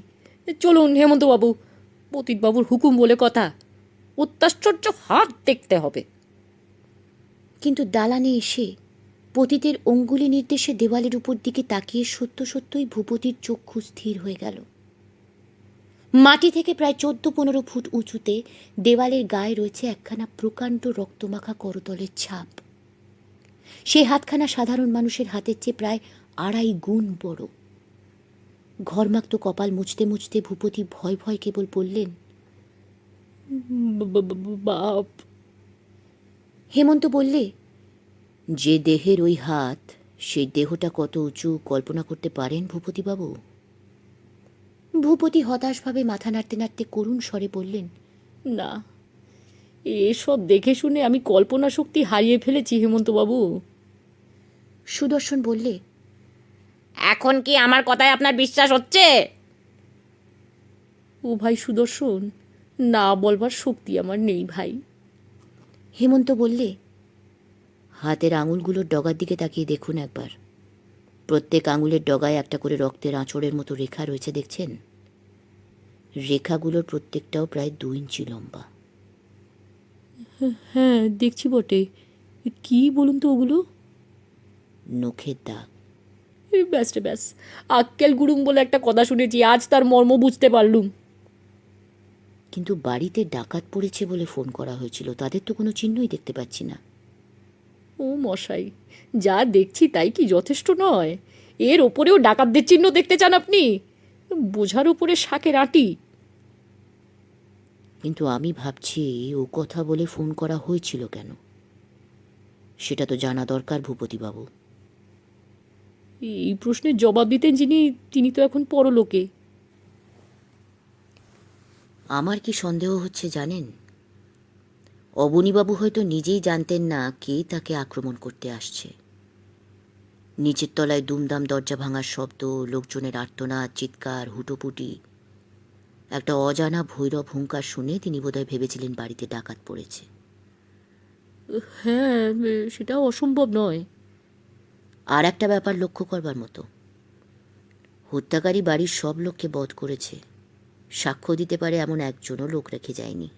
চলুন হেমন্তবাবু, পতিতবাবুর হুকুম বলে কথা, অত্যাশ্চর্য হাত দেখতে হবে। কিন্তু দালানে এসে পতিতের অঙ্গুলি নির্দেশে দেওয়ালের উপর দিকে তাকিয়ে সত্য সত্যই ভূপতির চক্ষু স্থির হয়ে গেল। মাটি থেকে প্রায় 14-15 ফুট উঁচুতে দেওয়ালের গায়ে রয়েছে একখানা প্রকাণ্ড রক্তমাখা করতলের ছাপ। সে হাতখানা সাধারণ মানুষের হাতের চেয়ে প্রায় 2.5 গুণ বড়। ঘরমাক্ত কপাল মুছতে মুছতে ভূপতি ভয় ভয় কেবল বললেন, বাপ। হেমন্ত বললে, যে দেহের ওই হাত, সেই দেহটা কত উঁচু কল্পনা করতে পারেন ভূপতিবাবু? ভূপতি হতাশভাবে মাথা নাড়তে নাড়তে করুণ স্বরে বললেন, না, এসব দেখে শুনে আমি কল্পনা শক্তি হারিয়ে ফেলেছি হেমন্তবাবু। সুদর্শন বললে, এখন কি আমার কথায় আপনার বিশ্বাস হচ্ছে? ও ভাই সুদর্শন, না বলবার শক্তি আমার নেই ভাই। হেমন্ত বললে, হাতের আঙুলগুলোর ডগার দিকে তাকিয়ে দেখুন একবার। প্রত্যেক আঙুলের ডগায় একটা করে রক্তের আঁচড়ের মতো রেখা রয়েছে, দেখছেন? রেখাগুলোর প্রত্যেকটাও প্রায় 2 ইঞ্চি লম্বা। হ্যাঁ, দেখছি বটে। কি বলুন তো ওগুলো? নখের দাগ। ব্যাস রে ব্যাস, আক্কেল গুরুম বলে একটা কথা শুনেছি, আজ তার মর্ম বুঝতে পারলুম। কিন্তু বাড়িতে ডাকাত পড়েছে বলে ফোন করা হয়েছিল, তাদের তো কোনো চিহ্নই দেখতে পাচ্ছি না। ও মশাই, যা দেখছি তাই কি যথেষ্ট নয়? এর ওপরেও ডাকাতদের চিহ্ন দেখতে চান আপনি? বোঝার উপরে শাকের আঁটি। কিন্তু আমি ভাবছি ও কথা বলে ফোন করা হয়েছিল কেন, সেটা তো জানা দরকার ভূপতিবাবু। এই প্রশ্নের জবাব দিতেন যিনি, তিনি তো এখন পরলোকে। আমার কি সন্দেহ হচ্ছে জানেন? অবনীবাবু হয়তো নিজেই জানতেন না কে তাকে আক্রমণ করতে আসছে। নিচের তলায় দুমদাম দরজা ভাঙার শব্দ, লোকজনের আর্তনাদ, চিৎকার, হুটোপুটি, একটা অজানা ভৈরব হুঙ্কার শুনে তিনি বোধহয় ভেবেছিলেন বাড়িতে ডাকাত পড়েছে। হ্যাঁ, সেটাও অসম্ভব নয়। আর একটা ব্যাপার লক্ষ্য করবার মতো, হত্যাকারী বাড়ির সব লোককে বধ করেছে, সাক্ষ্য দিতে পারে এমন একজনও লোক রেখে যায়নি।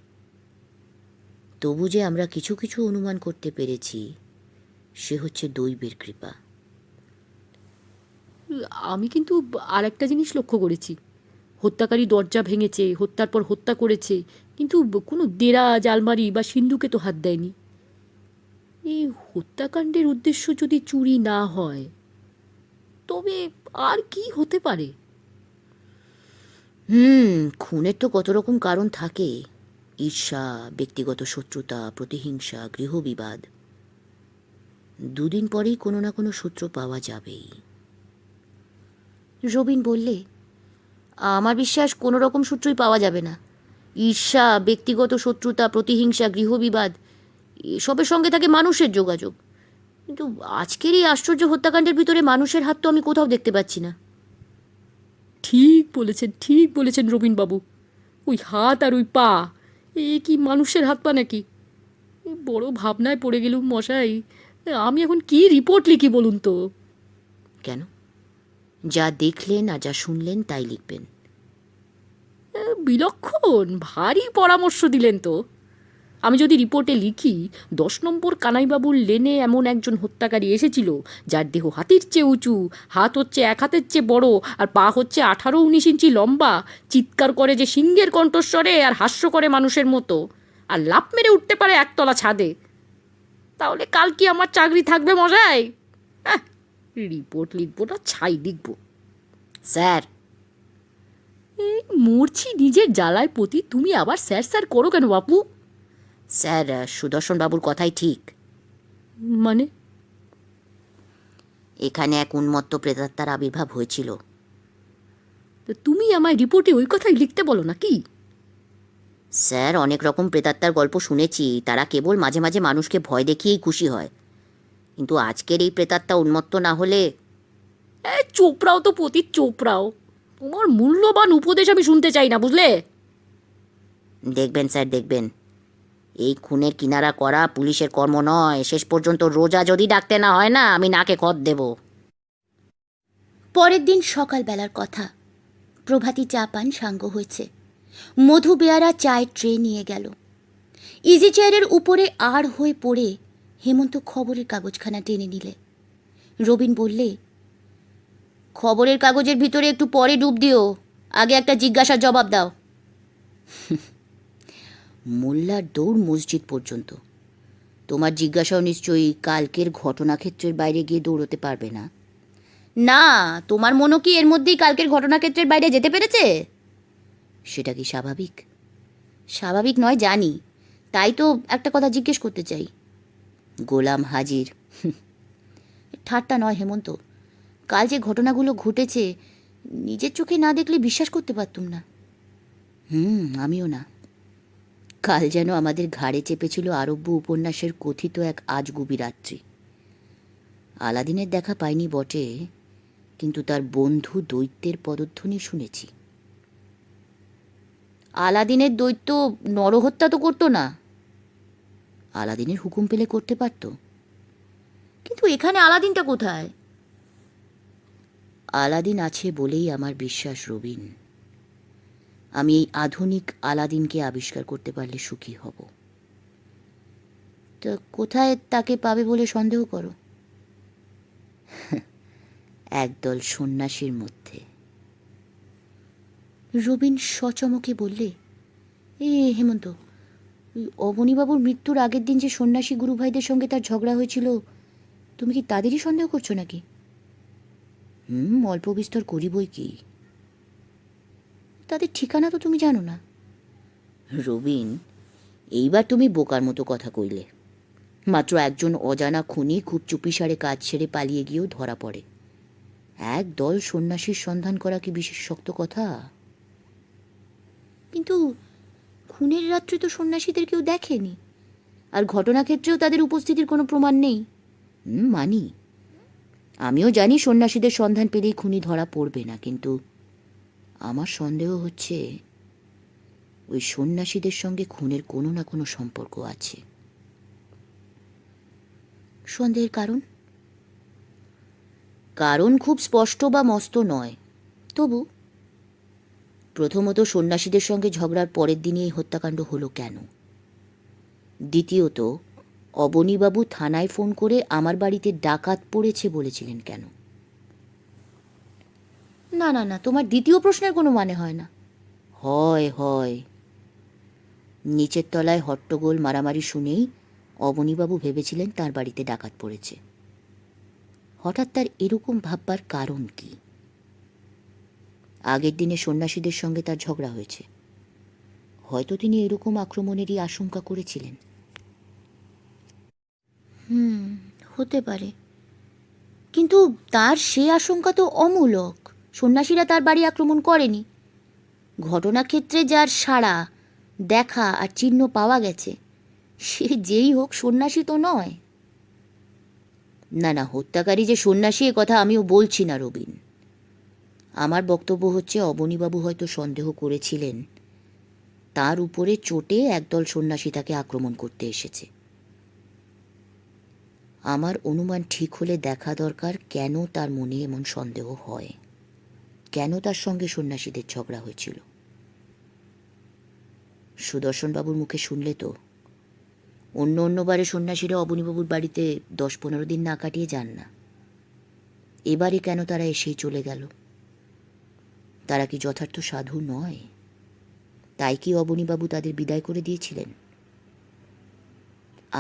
তবু যে আমরা কিছু কিছু অনুমান করতে পেরেছি, সে হচ্ছে দৈবের কৃপা। আমি কিন্তু আর একটা জিনিস লক্ষ্য করেছি। হত্যাকারী দরজা ভেঙেছে, হত্যার পর হত্যা করেছে, কিন্তু কোনো দেরাজ, আলমারি বা সিন্ধুকে তো হাত দেয়নি। এই হত্যাকাণ্ডের উদ্দেশ্য যদি চুরি না হয়, তবে আর কি হতে পারে? খুনের তো কত রকম কারণ থাকে। ঈর্ষা, ব্যক্তিগত শত্রুতা, প্রতিহিংসা, গৃহবিবাদ। 2 দিন পরেই কোনো না কোনো সূত্র পাওয়া যাবেই। রবিন বললে, আমার বিশ্বাস কোনো রকম সূত্রই পাওয়া যাবে না। ঈর্ষা, ব্যক্তিগত শত্রুতা, প্রতিহিংসা, গৃহবিবাদ, এসবের সঙ্গে থাকে মানুষের যোগাযোগ। কিন্তু আজকের এই আশ্চর্য হত্যাকাণ্ডের ভিতরে মানুষের হাত তো আমি কোথাও দেখতে পাচ্ছি না। ঠিক বলেছেন, ঠিক বলেছেন রবীনবাবু। ওই হাত আর ওই পা, এ কি মানুষের হাত পা নাকি? বড় ভাবনায় পড়ে গেলুম মশাই। আমি এখন কি রিপোর্ট লিখি বলুন তো? কেন? যা দেখলেন আর যা শুনলেন তাই লিখবেন। বিলক্ষণ ভারী পরামর্শ দিলেন তো। আমি যদি রিপোর্টে লিখি 10 নম্বর কানাইবাবুর লেনে এমন একজন হত্যাকারী এসেছিল, যার দেহ হাতির চেয়ে উঁচু, হাত হচ্ছে 1 হাতের চেয়ে বড়, আর পা হচ্ছে 18-19 ইঞ্চি লম্বা, চিৎকার করে যে সিংহের কণ্ঠস্বরে আর হাস্য করে মানুষের মতো, আর লাফ মেরে উঠতে পারে একতলা ছাদে, তাহলে কাল কি আমার চাকরি থাকবে মশাই? রিপোর্ট লিখবো না, ছাই লিখবো। স্যার, এই মরছি নিজের জ্বালায় পতি, তুমি আবার স্যার স্যার করো কেন বাপু? স্যার, সুদর্শন বাবুর কথাই ঠিক। মানে? এখানে এক উন্মত্ত প্রেতাত্মার আবির্ভাব হয়েছিল। তো তুমি আমায় রিপোর্টে ওই কথাই লিখতে বলো নাকি? স্যার, অনেক রকম প্রেতাত্মার গল্প শুনেছি, তারা কেবল মাঝে মাঝে মানুষকে ভয় দেখিয়েই খুশি হয়। কিন্তু আজকের এই প্রেতাত্মা উন্মত্ত না হলে... চোপড়াও তো পতি, চোপড়াও। তোমার মূল্যবান উপদেশ আমি শুনতে চাই না, বুঝলে? দেখবেন স্যার, দেখবেন, এই খুনের কিনারা করা পুলিশের কর্ম নয়। শেষ পর্যন্ত রোজা যদি ডাকতে না হয় না, আমি নাকে খত দেব। পরের দিন সকালবেলার কথা। প্রভাতী চা পান সাঙ্গ হয়েছে। মধু বেয়ারা চায়ের ট্রে নিয়ে গেল। ইজি চেয়ারের উপরে আর হয়ে পড়ে হেমন্ত খবরের কাগজখানা টেনে নিলে। রবিন বললে, খবরের কাগজের ভিতরে একটু পরে ডুব দিও, আগে একটা জিজ্ঞাসার জবাব দাও। মোল্লার দৌড় মসজিদ পর্যন্ত। তোমার জিজ্ঞাসাও নিশ্চয়ই কালকের ঘটনাক্ষেত্রের বাইরে গিয়ে দৌড়তে পারবে না। না, তোমার মনও কি এর মধ্যেই কালকের ঘটনাক্ষেত্রের বাইরে যেতে পেরেছে? সেটা কি স্বাভাবিক? স্বাভাবিক নয় জানি, তাই তো একটা কথা জিজ্ঞেস করতে চাই। গোলাম হাজির। ঠাট্টা নয় হেমন্ত, কাল যে ঘটনাগুলো ঘটেছে, নিজের চোখে না দেখলে বিশ্বাস করতে পারতুম না। আমিও না। কাল যেন আমাদের ঘাড়ে চেপেছিল আরব্য উপন্যাসের কথিত এক আজগুবি রাত্রি। আলাদিনের দেখা পাইনি বটে, কিন্তু তার বন্ধু দৈত্যের পদধ্বনি শুনেছি। আলাদিনের দৈত্য নরহত্যা তো করতো না। আলাদিনের হুকুম পেলে করতে পারত, এখানে আলাদিনটা কোথায়? আলাদিন আছে বলেই আমার বিশ্বাস রবিন, আমি এই আধুনিক আলাদিনকে আবিষ্কার করতে পারলে সুখী হব। তো কোথায় তাকে পাবে বলে সন্দেহ করো? একদল সন্ন্যাসীর মধ্যে। রবিন সচমকে বললে, হেমন্ত, ওই অবনীবাবুর মৃত্যুর আগের দিন যে সন্ন্যাসী গুরু ভাইদের সঙ্গে তার ঝগড়া হয়েছিল, তুমি কি তাদেরই সন্দেহ করছো নাকি? অল্প বিস্তর করি বই কি। তাদের ঠিকানা তো তুমি জানো না। রবিন, এইবার তুমি বোকার মতো কথা কইলে। মাত্র একজন অজানা খুনি খুব চুপিসারে কাজ ছেড়ে পালিয়ে গিয়েও ধরা পড়ে। এক দল সন্ন্যাসীর সন্ধান করা কি বিশেষ শক্ত কথা? কিন্তু খুনের রাত্রে তো সন্ন্যাসীদের কেউ দেখেনি, আর ঘটনাক্ষেত্রেও তাদের উপস্থিতির কোনো প্রমাণ নেই। মানি, আমিও জানি সন্ন্যাসীদের সন্ধান পেলেই খুনি ধরা পড়বে না, কিন্তু আমার সন্দেহ হচ্ছে ওই সন্ন্যাসীদের সঙ্গে খুনের কোনো না কোনো সম্পর্ক আছে। সন্দেহের কারণ? কারণ খুব স্পষ্ট বা মস্ত নয়, তবু প্রথমত সন্ন্যাসীদের সঙ্গে ঝগড়ার পরের দিনে এই হত্যাকাণ্ড হলো কেন? দ্বিতীয়ত, অবনীবাবু থানায় ফোন করে আমার বাড়িতে ডাকাত পড়েছে বলেছিলেন কেন? না না না, তোমার দ্বিতীয় প্রশ্নের কোনো মানে হয় না। হয় হয়, নিচের তলায় হট্টগোল মারামারি শুনেই অবনীবাবু ভেবেছিলেন তার বাড়িতে ডাকাত পড়েছে। হঠাৎ তার এরকম ভাববার কারণ কি? আগের দিনে সন্ন্যাসীদের সঙ্গে তার ঝগড়া হয়েছে, হয়তো তিনি এরকম আক্রমণেরই আশঙ্কা করেছিলেন। হতে পারে, কিন্তু তার সে আশঙ্কা তো অমূলক। সন্ন্যাসীরা তার বাড়ি আক্রমণ করেনি। ঘটনাক্ষেত্রে যার সাড়া, দেখা আর চিহ্ন পাওয়া গেছে, সে যেই হোক সন্ন্যাসী তো নয়। না না, হত্যাকারী যে সন্ন্যাসী এ কথা আমিও বলছি না রবিন। আমার বক্তব্য হচ্ছে অবনীবাবু হয়তো সন্দেহ করেছিলেন তার উপরে চোটে একদল সন্ন্যাসী তাকে আক্রমণ করতে এসেছে। আমার অনুমান ঠিক হলে দেখা দরকার কেন তার মনে এমন সন্দেহ হয়, কেন তার সঙ্গে সন্ন্যাসীদের ঝগড়া হয়েছিল। সুদর্শনবাবুর মুখে শুনলে তো অন্যবারে সন্ন্যাসীরা অবনীবাবুর বাড়িতে 10-15 দিন না কাটিয়ে যান না। এবারে কেন তারা এসেই চলে গেল? তারা কি যথার্থ সাধু নয়? তাই কি অবনীবাবু তাদের বিদায় করে দিয়েছিলেন?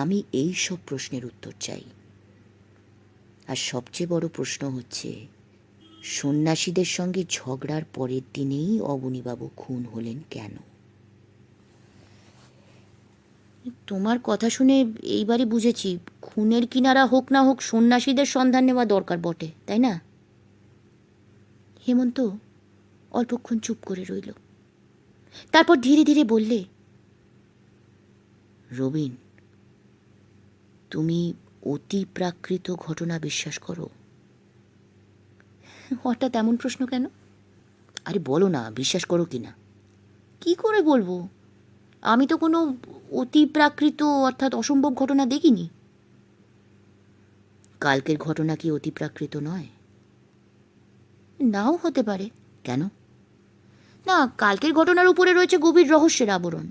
আমি এই সব প্রশ্নের উত্তর চাই। আর সবচেয়ে বড় প্রশ্ন হচ্ছে, সন্ন্যাসীদের সঙ্গে ঝগড়ার পরের দিনেই অবনীবাবু খুন হলেন কেন? তোমার কথা শুনে এইবারে বুঝেছি, খুনের কিনারা হোক না হোক সন্ন্যাসীদের সন্ধান নেওয়া দরকার বটে, তাই না? হেমন্ত অল্পক্ষণ চুপ করে রইল, তারপর ধীরে ধীরে বললে, রবিন, তুমি অতি প্রাকৃত ঘটনা বিশ্বাস করো? হঠাৎ এমন প্রশ্ন কেন? আরে বলো না, বিশ্বাস করো কি না? কি করে বলবো? আমি তো কোনো অতি প্রাকৃত অর্থাৎ অসম্ভব ঘটনা দেখিনি। কালকের ঘটনা কি অতি প্রাকৃত নয়? নাও হতে পারে। কেন? না, কালকের ঘটনার উপরে রয়েছে গভীর রহস্যের আবরণ।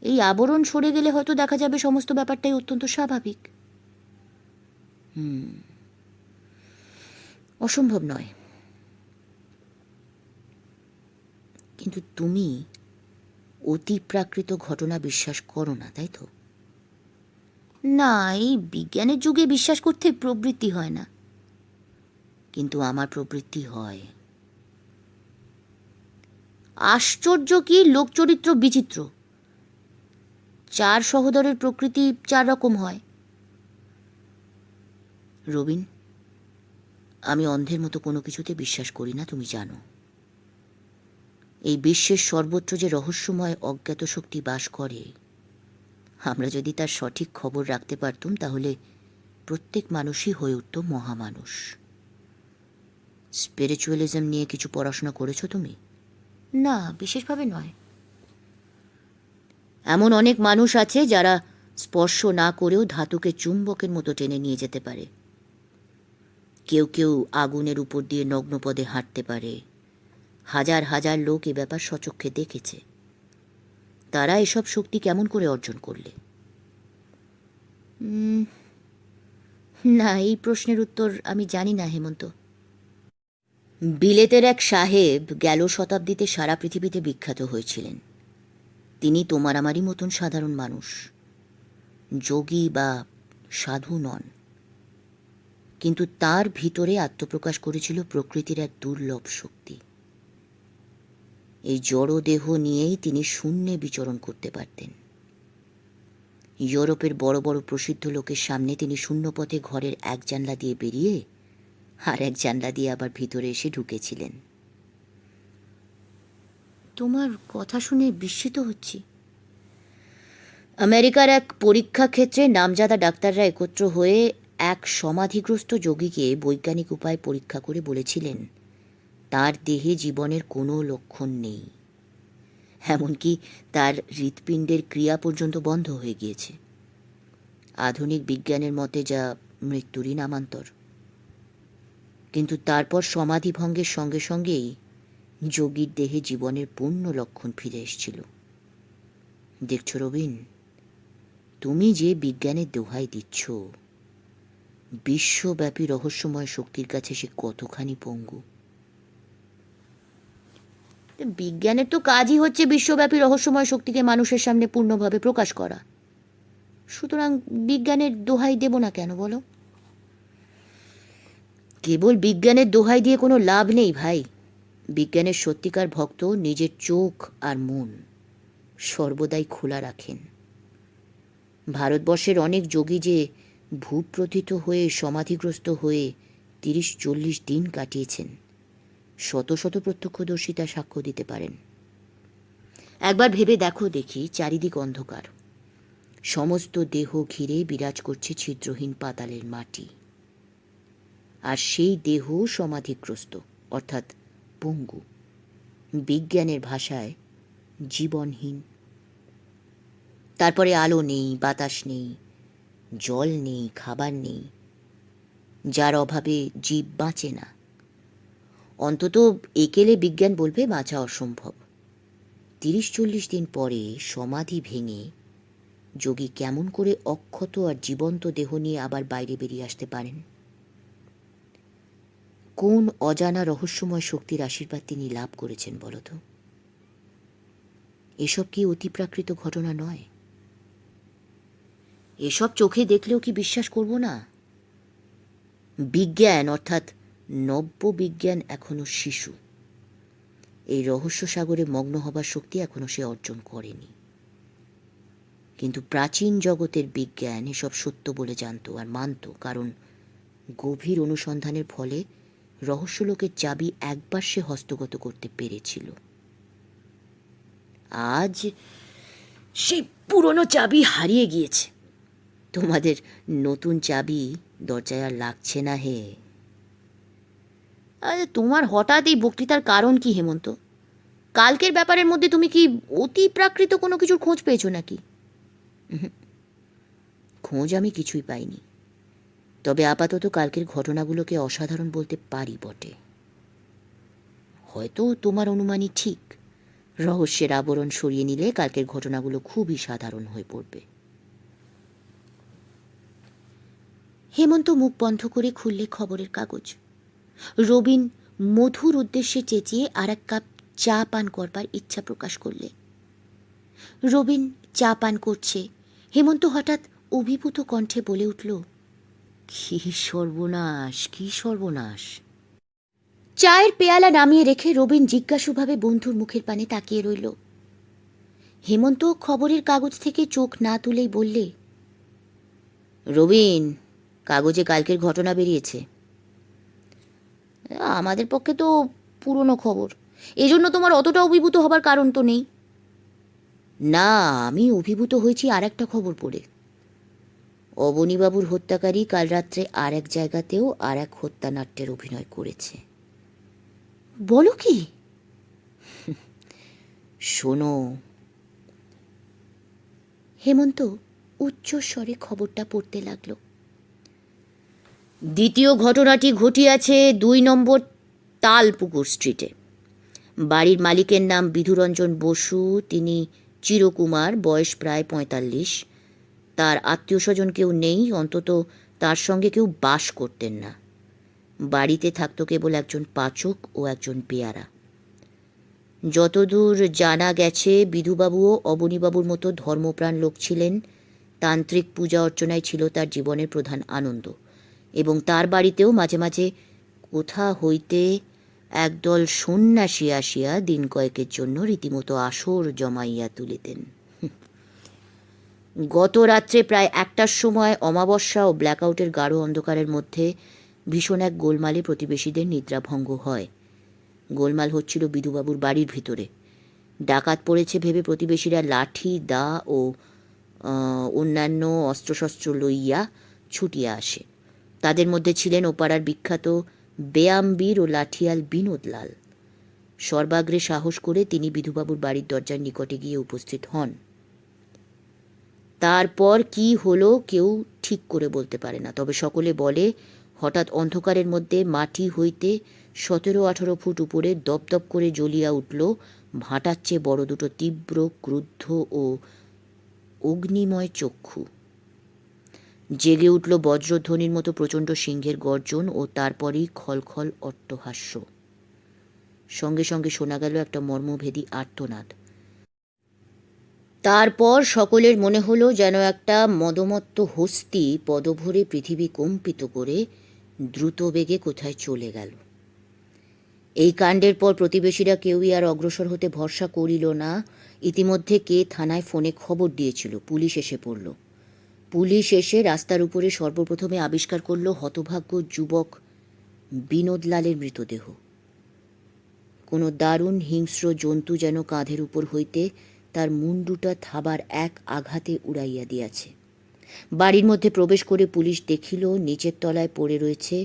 এই আবরণ সরে গেলে হয়তো দেখা যাবে সমস্ত ব্যাপারটাই অত্যন্ত স্বাভাবিক। অসম্ভব নয়, কিন্তু তুমি অতি প্রাকৃত ঘটনা বিশ্বাস করো না, তাই তো? না, এই বিজ্ঞানের যুগে বিশ্বাস করতে প্রবৃত্তি হয় না, কিন্তু আমার প্রবৃত্তি হয়। আশ্চর্য কি লোকচরিত্র বিচিত্র। 4 সহোদরের প্রকৃতি 4 রকম হয়। রবিন, আমি অন্ধের মতো কোনো কিছুতে বিশ্বাস করি না, তুমি জানো। এই বিশ্বের সর্বত্র যে রহস্যময় অজ্ঞাত শক্তি বাস করে, আমরা যদি তার সঠিক খবর রাখতে পারতুম তাহলে প্রত্যেক মানুষই হয়ে উঠত মহামানুষ। স্পিরিচুয়ালিজম নিয়ে কিছু পড়াশোনা করেছো তুমি? না, বিশেষভাবে নয়। এমন অনেক মানুষ আছে যারা স্পর্শ না করেও ধাতুকে চুম্বকের মতো টেনে নিয়ে যেতে পারে। কেউ কেউ আগুনের উপর দিয়ে নগ্নপদে হাঁটতে পারে। হাজার হাজার লোক এ ব্যাপার সচক্ষে দেখেছে। তারা এসব শক্তি কেমন করে অর্জন করলে? না, এই প্রশ্নের উত্তর আমি জানি না হেমন্ত। বিলেতের এক সাহেব গেল শতাব্দীতে সারা পৃথিবীতে বিখ্যাত হয়েছিলেন। তিনি তোমার আমারই মতন সাধারণ মানুষ, যোগী বা সাধু নন, কিন্তু তার ভিতরে আত্মপ্রকাশ করেছিল প্রকৃতির এক দুর্লভ শক্তি। এই জড় দেহ নিয়েই তিনি শূন্যে বিচরণ করতে পারতেন। ইউরোপের বড় বড় প্রসিদ্ধ লোকের সামনে তিনি শূন্যপথে ঘরের এক জানলা দিয়ে বেরিয়ে আর এক জানলা দিয়ে আবার ভিতরে এসে ঢুকেছিলেন। তোমার কথা শুনে বিস্মিত হচ্ছি। আমেরিকার এক পরীক্ষা ক্ষেত্রে নামজাদা ডাক্তাররা একত্র হয়ে এক সমাধিগ্রস্ত যোগীকে বৈজ্ঞানিক উপায়ে পরীক্ষা করে বলেছিলেন তার দেহে জীবনের কোনো লক্ষণ নেই, এমনকি তার হৃৎপিণ্ডের ক্রিয়া পর্যন্ত বন্ধ হয়ে গিয়েছে। আধুনিক বিজ্ঞানের মতে যা মৃত্যুরই নামান্তর। কিন্তু তারপর সমাধিভঙ্গের সঙ্গে সঙ্গেই যোগীর দেহে জীবনের পূর্ণ লক্ষণ ফিরে এসেছিল। দেখছ রবিন, তুমি যে বিজ্ঞানের দোহাই দিচ্ছ, বিশ্বব্যাপী রহস্যময় শক্তির কাছে সে কতখানি পঙ্গু। বিজ্ঞানের তো কাজই হচ্ছে বিশ্বব্যাপী রহস্যময় শক্তিকে মানুষের সামনে পূর্ণভাবে প্রকাশ করা। সুতরাং বিজ্ঞানের দোহাই দেব না কেন বলো? কেবল বিজ্ঞানের দোহাই দিয়ে কোনো লাভ নেই ভাই। বিজ্ঞানের সত্যিকার ভক্ত নিজের চোখ আর মন সর্বদাই খোলা রাখেন। ভারতবর্ষের অনেক যোগী যে ভূপ্রথিত হয়ে সমাধিগ্রস্ত হয়ে 30-40 দিন কাটিয়েছেন, শত শত প্রত্যক্ষদর্শী তা সাক্ষ্য দিতে পারেন। একবার ভেবে দেখো দেখি, চারিদিক অন্ধকার, সমস্ত দেহ ঘিরে বিরাজ করছে ছিদ্রহীন পাতালের মাটি, আর সেই দেহ সমাধিগ্রস্ত অর্থাৎ পঙ্গু, বিজ্ঞানের ভাষায় জীবনহীন। তারপরে আলো নেই, বাতাস নেই, জল নেই, খাবার নেই, যার অভাবে জীব বাঁচে না। অন্তত একেলে বিজ্ঞান বলবে বাঁচা অসম্ভব। 30-40 দিন পরে সমাধি ভেঙে যোগী কেমন করে অক্ষত আর জীবন্ত দেহ নিয়ে আবার বাইরে বেরিয়ে আসতে পারেন? কোন অজানা রহস্যময় শক্তির আশীর্বাদ তিনি লাভ করেছেন বলতো? এসব কি অতিপ্রাকৃত ঘটনা নয়? এসব চোখে দেখলেও কি বিশ্বাস করব না? বিজ্ঞান অর্থাৎ নব্য বিজ্ঞান এখনো শিশু। এই রহস্য সাগরে মগ্ন হবার শক্তি এখনো সে অর্জন করেনি। কিন্তু প্রাচীন জগতের বিজ্ঞান এসব সত্য বলে জানত আর মানত, কারণ গভীর অনুসন্ধানের ফলে রহস্যলোকের চাবি একবার সে হস্তগত করতে পেরেছিল। আজ সেই পুরনো চাবি হারিয়ে গিয়েছে। তোমাদের নতুন চাবি দরজায় আর লাগছে না হে। আরে তোমার হঠাৎ এই বক্তৃতার কারণ কি হেমন্ত? কালকের ব্যাপারের মধ্যে তুমি কি অতি প্রাকৃত কোনো কিছুর খোঁজ পেয়েছো নাকি? খোঁজ আমি কিছুই পাইনি, তবে আপাতত কালকের ঘটনাগুলোকে অসাধারণ বলতে পারি বটে। হয়তো তোমার অনুমানই ঠিক, রহস্যের আবরণ সরিয়ে নিলে কালকের ঘটনাগুলো খুবই সাধারণ হয়ে পড়বে। হেমন্ত মুখ বন্ধ করে খুললে খবরের কাগজ। রবিন মধুর উদ্দেশ্যে চেঁচিয়ে আর এক কাপ চা পান করবার ইচ্ছা প্রকাশ করলে। রবিন চা পান করছে, হেমন্ত হঠাৎ অভিভূত কণ্ঠে বলে উঠল, কি সর্বনাশ, কি সর্বনাশ! চায়ের পেয়ালা নামিয়ে রেখে রবিন জিজ্ঞাসুভাবে বন্ধুর মুখের পানে তাকিয়ে রইল। হেমন্ত খবরের কাগজ থেকে চোখ না তুলেই বললে, রবিন, কাগজে কালকের ঘটনা বেরিয়েছে। আমাদের পক্ষে তো পুরনো খবর, এজন্য তোমার অতটা অভিভূত হবার কারণ তো নেই। না, আমি অভিভূত হয়েছি আর একটা খবর পড়ে। অবনীবাবুর হত্যাকারী কাল রাত্রে আর এক জায়গাতেও আর এক হত্যানাট্যের অভিনয় করেছে। বলো কি? শোনো। হেমন্ত উচ্চস্বরে খবরটা পড়তে লাগল। দ্বিতীয় ঘটনাটি ঘটিয়াছে 2 নম্বর তালপুকুর স্ট্রিটে। বাড়ির মালিকের নাম বিধুরঞ্জন বসু। তিনি চিরকুমার, বয়স প্রায় 45। তার আত্মীয় স্বজন কেউ নেই, অন্তত তার সঙ্গে কেউ বাস করতেন না। বাড়িতে থাকতো কেবল একজন পাচক ও একজন পেয়ারা। যতদূর জানা গেছে বিধুবাবুও অবনীবাবুর মতো ধর্মপ্রাণ লোক ছিলেন। তান্ত্রিক পূজা অর্চনায় ছিল তার জীবনের প্রধান আনন্দ, এবং তার বাড়িতেও মাঝে মাঝে কোথা হইতে একদল সন্ন্যাসী আসিয়া দিন কয়েকের জন্য রীতিমতো আসর জমাইয়া তুলিতেন। গত রাত্রে প্রায় 1টার সময় অমাবস্যা ও ব্ল্যাকআউটের গাঢ় অন্ধকারের মধ্যে ভীষণ এক গোলমালে প্রতিবেশীদের নিদ্রাভঙ্গ হয়। গোলমাল হচ্ছিল বিধুবাবুর বাড়ির ভিতরে। ডাকাত পড়েছে ভেবে প্রতিবেশীরা লাঠি, দা ও অন্যান্য অস্ত্রশস্ত্র লইয়া ছুটিয়া আসে। তাদের মধ্যে ছিলেন ওপাড়ার বিখ্যাত বেয়ামবীর ও লাঠিয়াল বিনোদলাল। সর্বাগ্রে সাহস করে তিনি বিধুবাবুর বাড়ির দরজার নিকটে গিয়ে উপস্থিত হন। তারপর কি হলো কেউ ঠিক করে বলতে পারে না, তবে সকলে বলে হঠাৎ অন্ধকারের মধ্যে মাটি হইতে 17-18 ফুট উপরে দপদপ করে জ্বলিয়া উঠল ভাঁটার চেয়ে বড় দুটো তীব্র, ক্রুদ্ধ ও অগ্নিময় চক্ষু। জেগে উঠল বজ্রধ্বনির মতো প্রচণ্ড সিংহের গর্জন ও তারপরই খলখল অট্টহাস্য। সঙ্গে সঙ্গে শোনা গেল একটা মর্মভেদী আর্তনাদ। তারপর সকলের মনে হলো যেন একটা মদমত্ত হস্তি পদভরে পৃথিবী কম্পিত করে দ্রুত বেগে কোথায় চলে গেল। এই কাণ্ডের পর প্রতিবেশীরা কেউই আর অগ্রসর হতে ভরসা করিল না। ইতিমধ্যে কে থানায় ফোনে খবর দিয়েছিল, পুলিশ এসে পড়ল। পুলিশ এসে রাস্তার উপরে সর্বপ্রথমে আবিষ্কার করল হতভাগ্য যুবক বিনোদলালের মৃতদেহ। কোনো দারুণ হিংস্র জন্তু যেন কাঁধের উপর হইতে তার মুন্ডুটা থাবার এক আঘাতে উড়াইয়া দিয়াছে। বাড়ির মধ্যে প্রবেশ করে পুলিশ দেখিল নিচের তলায় পড়ে রয়েছে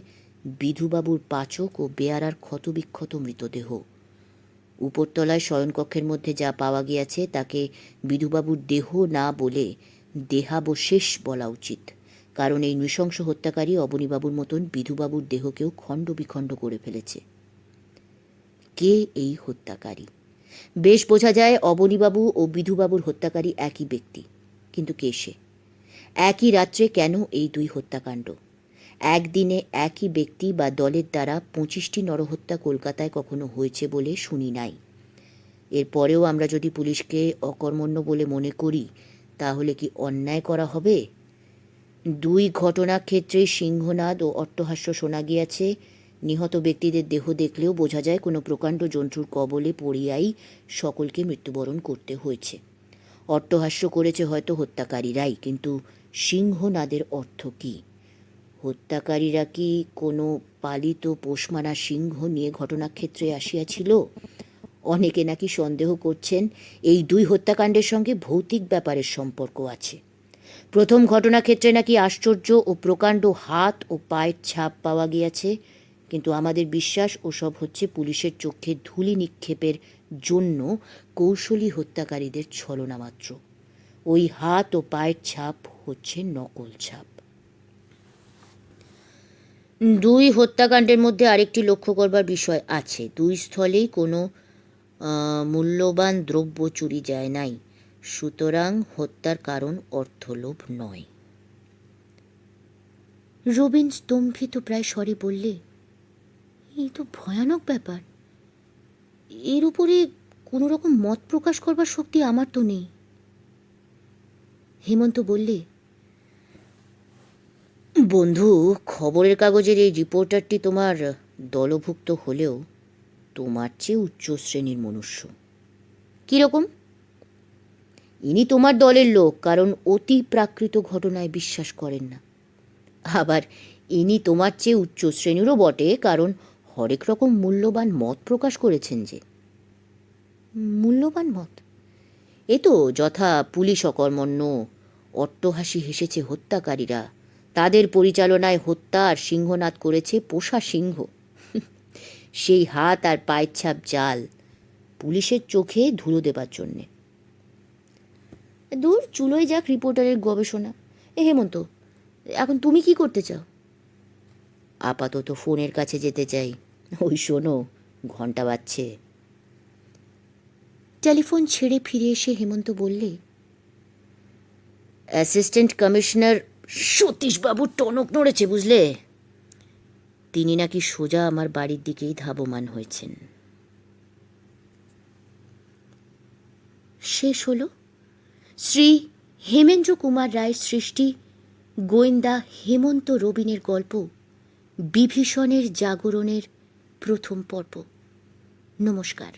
বিধুবাবুর পাচক ও বেয়ারার ক্ষতবিক্ষত মৃতদেহ। উপরতলায় শয়নকক্ষের মধ্যে যা পাওয়া গিয়াছে তাকে বিধুবাবুর দেহ না বলে দেহাবশেষ বলা উচিত, কারণ এই নৃশংস হত্যাকারী অবনীবাবুর মতন বিধুবাবুর দেহকেও খণ্ড বিখণ্ড করে ফেলেছে। কে এই হত্যাকারী? বেশ বোঝা যায় অবনীবাবু ও বিধুবাবুর হত্যাকারী একই ব্যক্তি, কিন্তু কে সে? একই রাত্রে কেন এই 2 হত্যাকাণ্ড? একদিনে একই ব্যক্তি বা দলের দ্বারা 25টি নরহত্যা কলকাতায় কখনো হয়েছে বলে শুনি নাই। এরপরেও আমরা যদি পুলিশকে অকর্মণ্য বলে মনে করি, তাহলে কি অন্যায় করা হবে? 2 ঘটনা ক্ষেত্রে সিংহনাদ ও অট্টহাস্য শোনা গিয়াছে। নিহত ব্যক্তিদের দেহ দেখলেও বোঝা যায় কোনো প্রকাণ্ড জন্তুর কবলে পড়িয়াই সকলকে মৃত্যুবরণ করতে হয়েছে। অট্টহাস্য করেছে হয়তো হত্যাকারীরাই, কিন্তু সিংহনাদের অর্থ কী? হত্যাকারীরা কি কোনো পালিত পোষমানা সিংহ নিয়ে ঘটনাক্ষেত্রে আসিয়াছিল? অনেকে নাকি সন্দেহ করছেন এই 2 হত্যাকাণ্ডের সঙ্গে ভৌতিক ব্যাপারের সম্পর্ক আছে। প্রথম ঘটনাক্ষেত্রে নাকি আশ্চর্য ও প্রকাণ্ড হাত ও পায়ের ছাপ পাওয়া গিয়াছে, কিন্তু আমাদের বিশ্বাস ওসব হচ্ছে পুলিশের চোখে ধুলি নিক্ষেপের জন্য কৌশলী হত্যাকারীদের ছলনা মাত্র। ওই হাত ও পায়ের ছাপ হচ্ছে নকল ছাপ। 2 হত্যাকাণ্ডের মধ্যে আরেকটি লক্ষ্য করবার বিষয় আছে। 2 স্থলেই কোনো মূল্যবান দ্রব্য চুরি যায় নাই, সুতরাং হত্যার কারণ অর্থলোভ নয়। রবিন স্তম্ভিত প্রায় স্বরে বললে, এই তো ভয়ানক ব্যাপার। এর উপরে কোনো রকম মত প্রকাশ করবার শক্তি আমার তো নেই। হেমন্ত বললে, বন্ধু, খবরের কাগজের এই রিপোর্টারটি তোমার দলভুক্ত হলেও তোমার চেয়ে উচ্চ শ্রেণীর মনুষ্য। কীরকম? ইনি তোমার দলের লোক, কারণ অতি প্রাকৃত ঘটনায় বিশ্বাস করেন না। আবার ইনি তোমার চেয়ে উচ্চ শ্রেণীরও বটে, কারণ হরেক রকম মূল্যবান মত প্রকাশ করেছেন। যে মূল্যবান মত? এ তো যথা পুলিশ অকর্মণ্য, অট্টহাসি হেসেছে হত্যাকারীরা, তাদের পরিচালনায় হত্যা আর সিংহনাদ করেছে পোষা সিংহ, সেই হাত আর পায়ের ছাপ জাল, পুলিশের চোখে ধুলো দেবার জন্যে। দূর, চুলোয় যাক রিপোর্টারের গবেষণা। হেমন্ত, এখন তুমি কি করতে চাও? আপাতত ফোনের কাছে যেতে চাই। ওই শোনো, ঘন্টা বাজছে। টেলিফোন ছেড়ে ফিরে এসে হেমন্ত বললে, অ্যাসিস্ট্যান্ট কমিশনার সতীশবাবু টনক নড়েছে, বুঝলে? তিনি নাকি সোজা আমার বাড়ির দিকেই ধাবমান হয়েছেন। শেষ হলো শ্রী হেমেন্দ্র কুমার রায়ের সৃষ্টি গোয়েন্দা হেমন্ত রবিনের গল্প বিভীষণের জাগরণের প্রথম পর্ব। নমস্কার।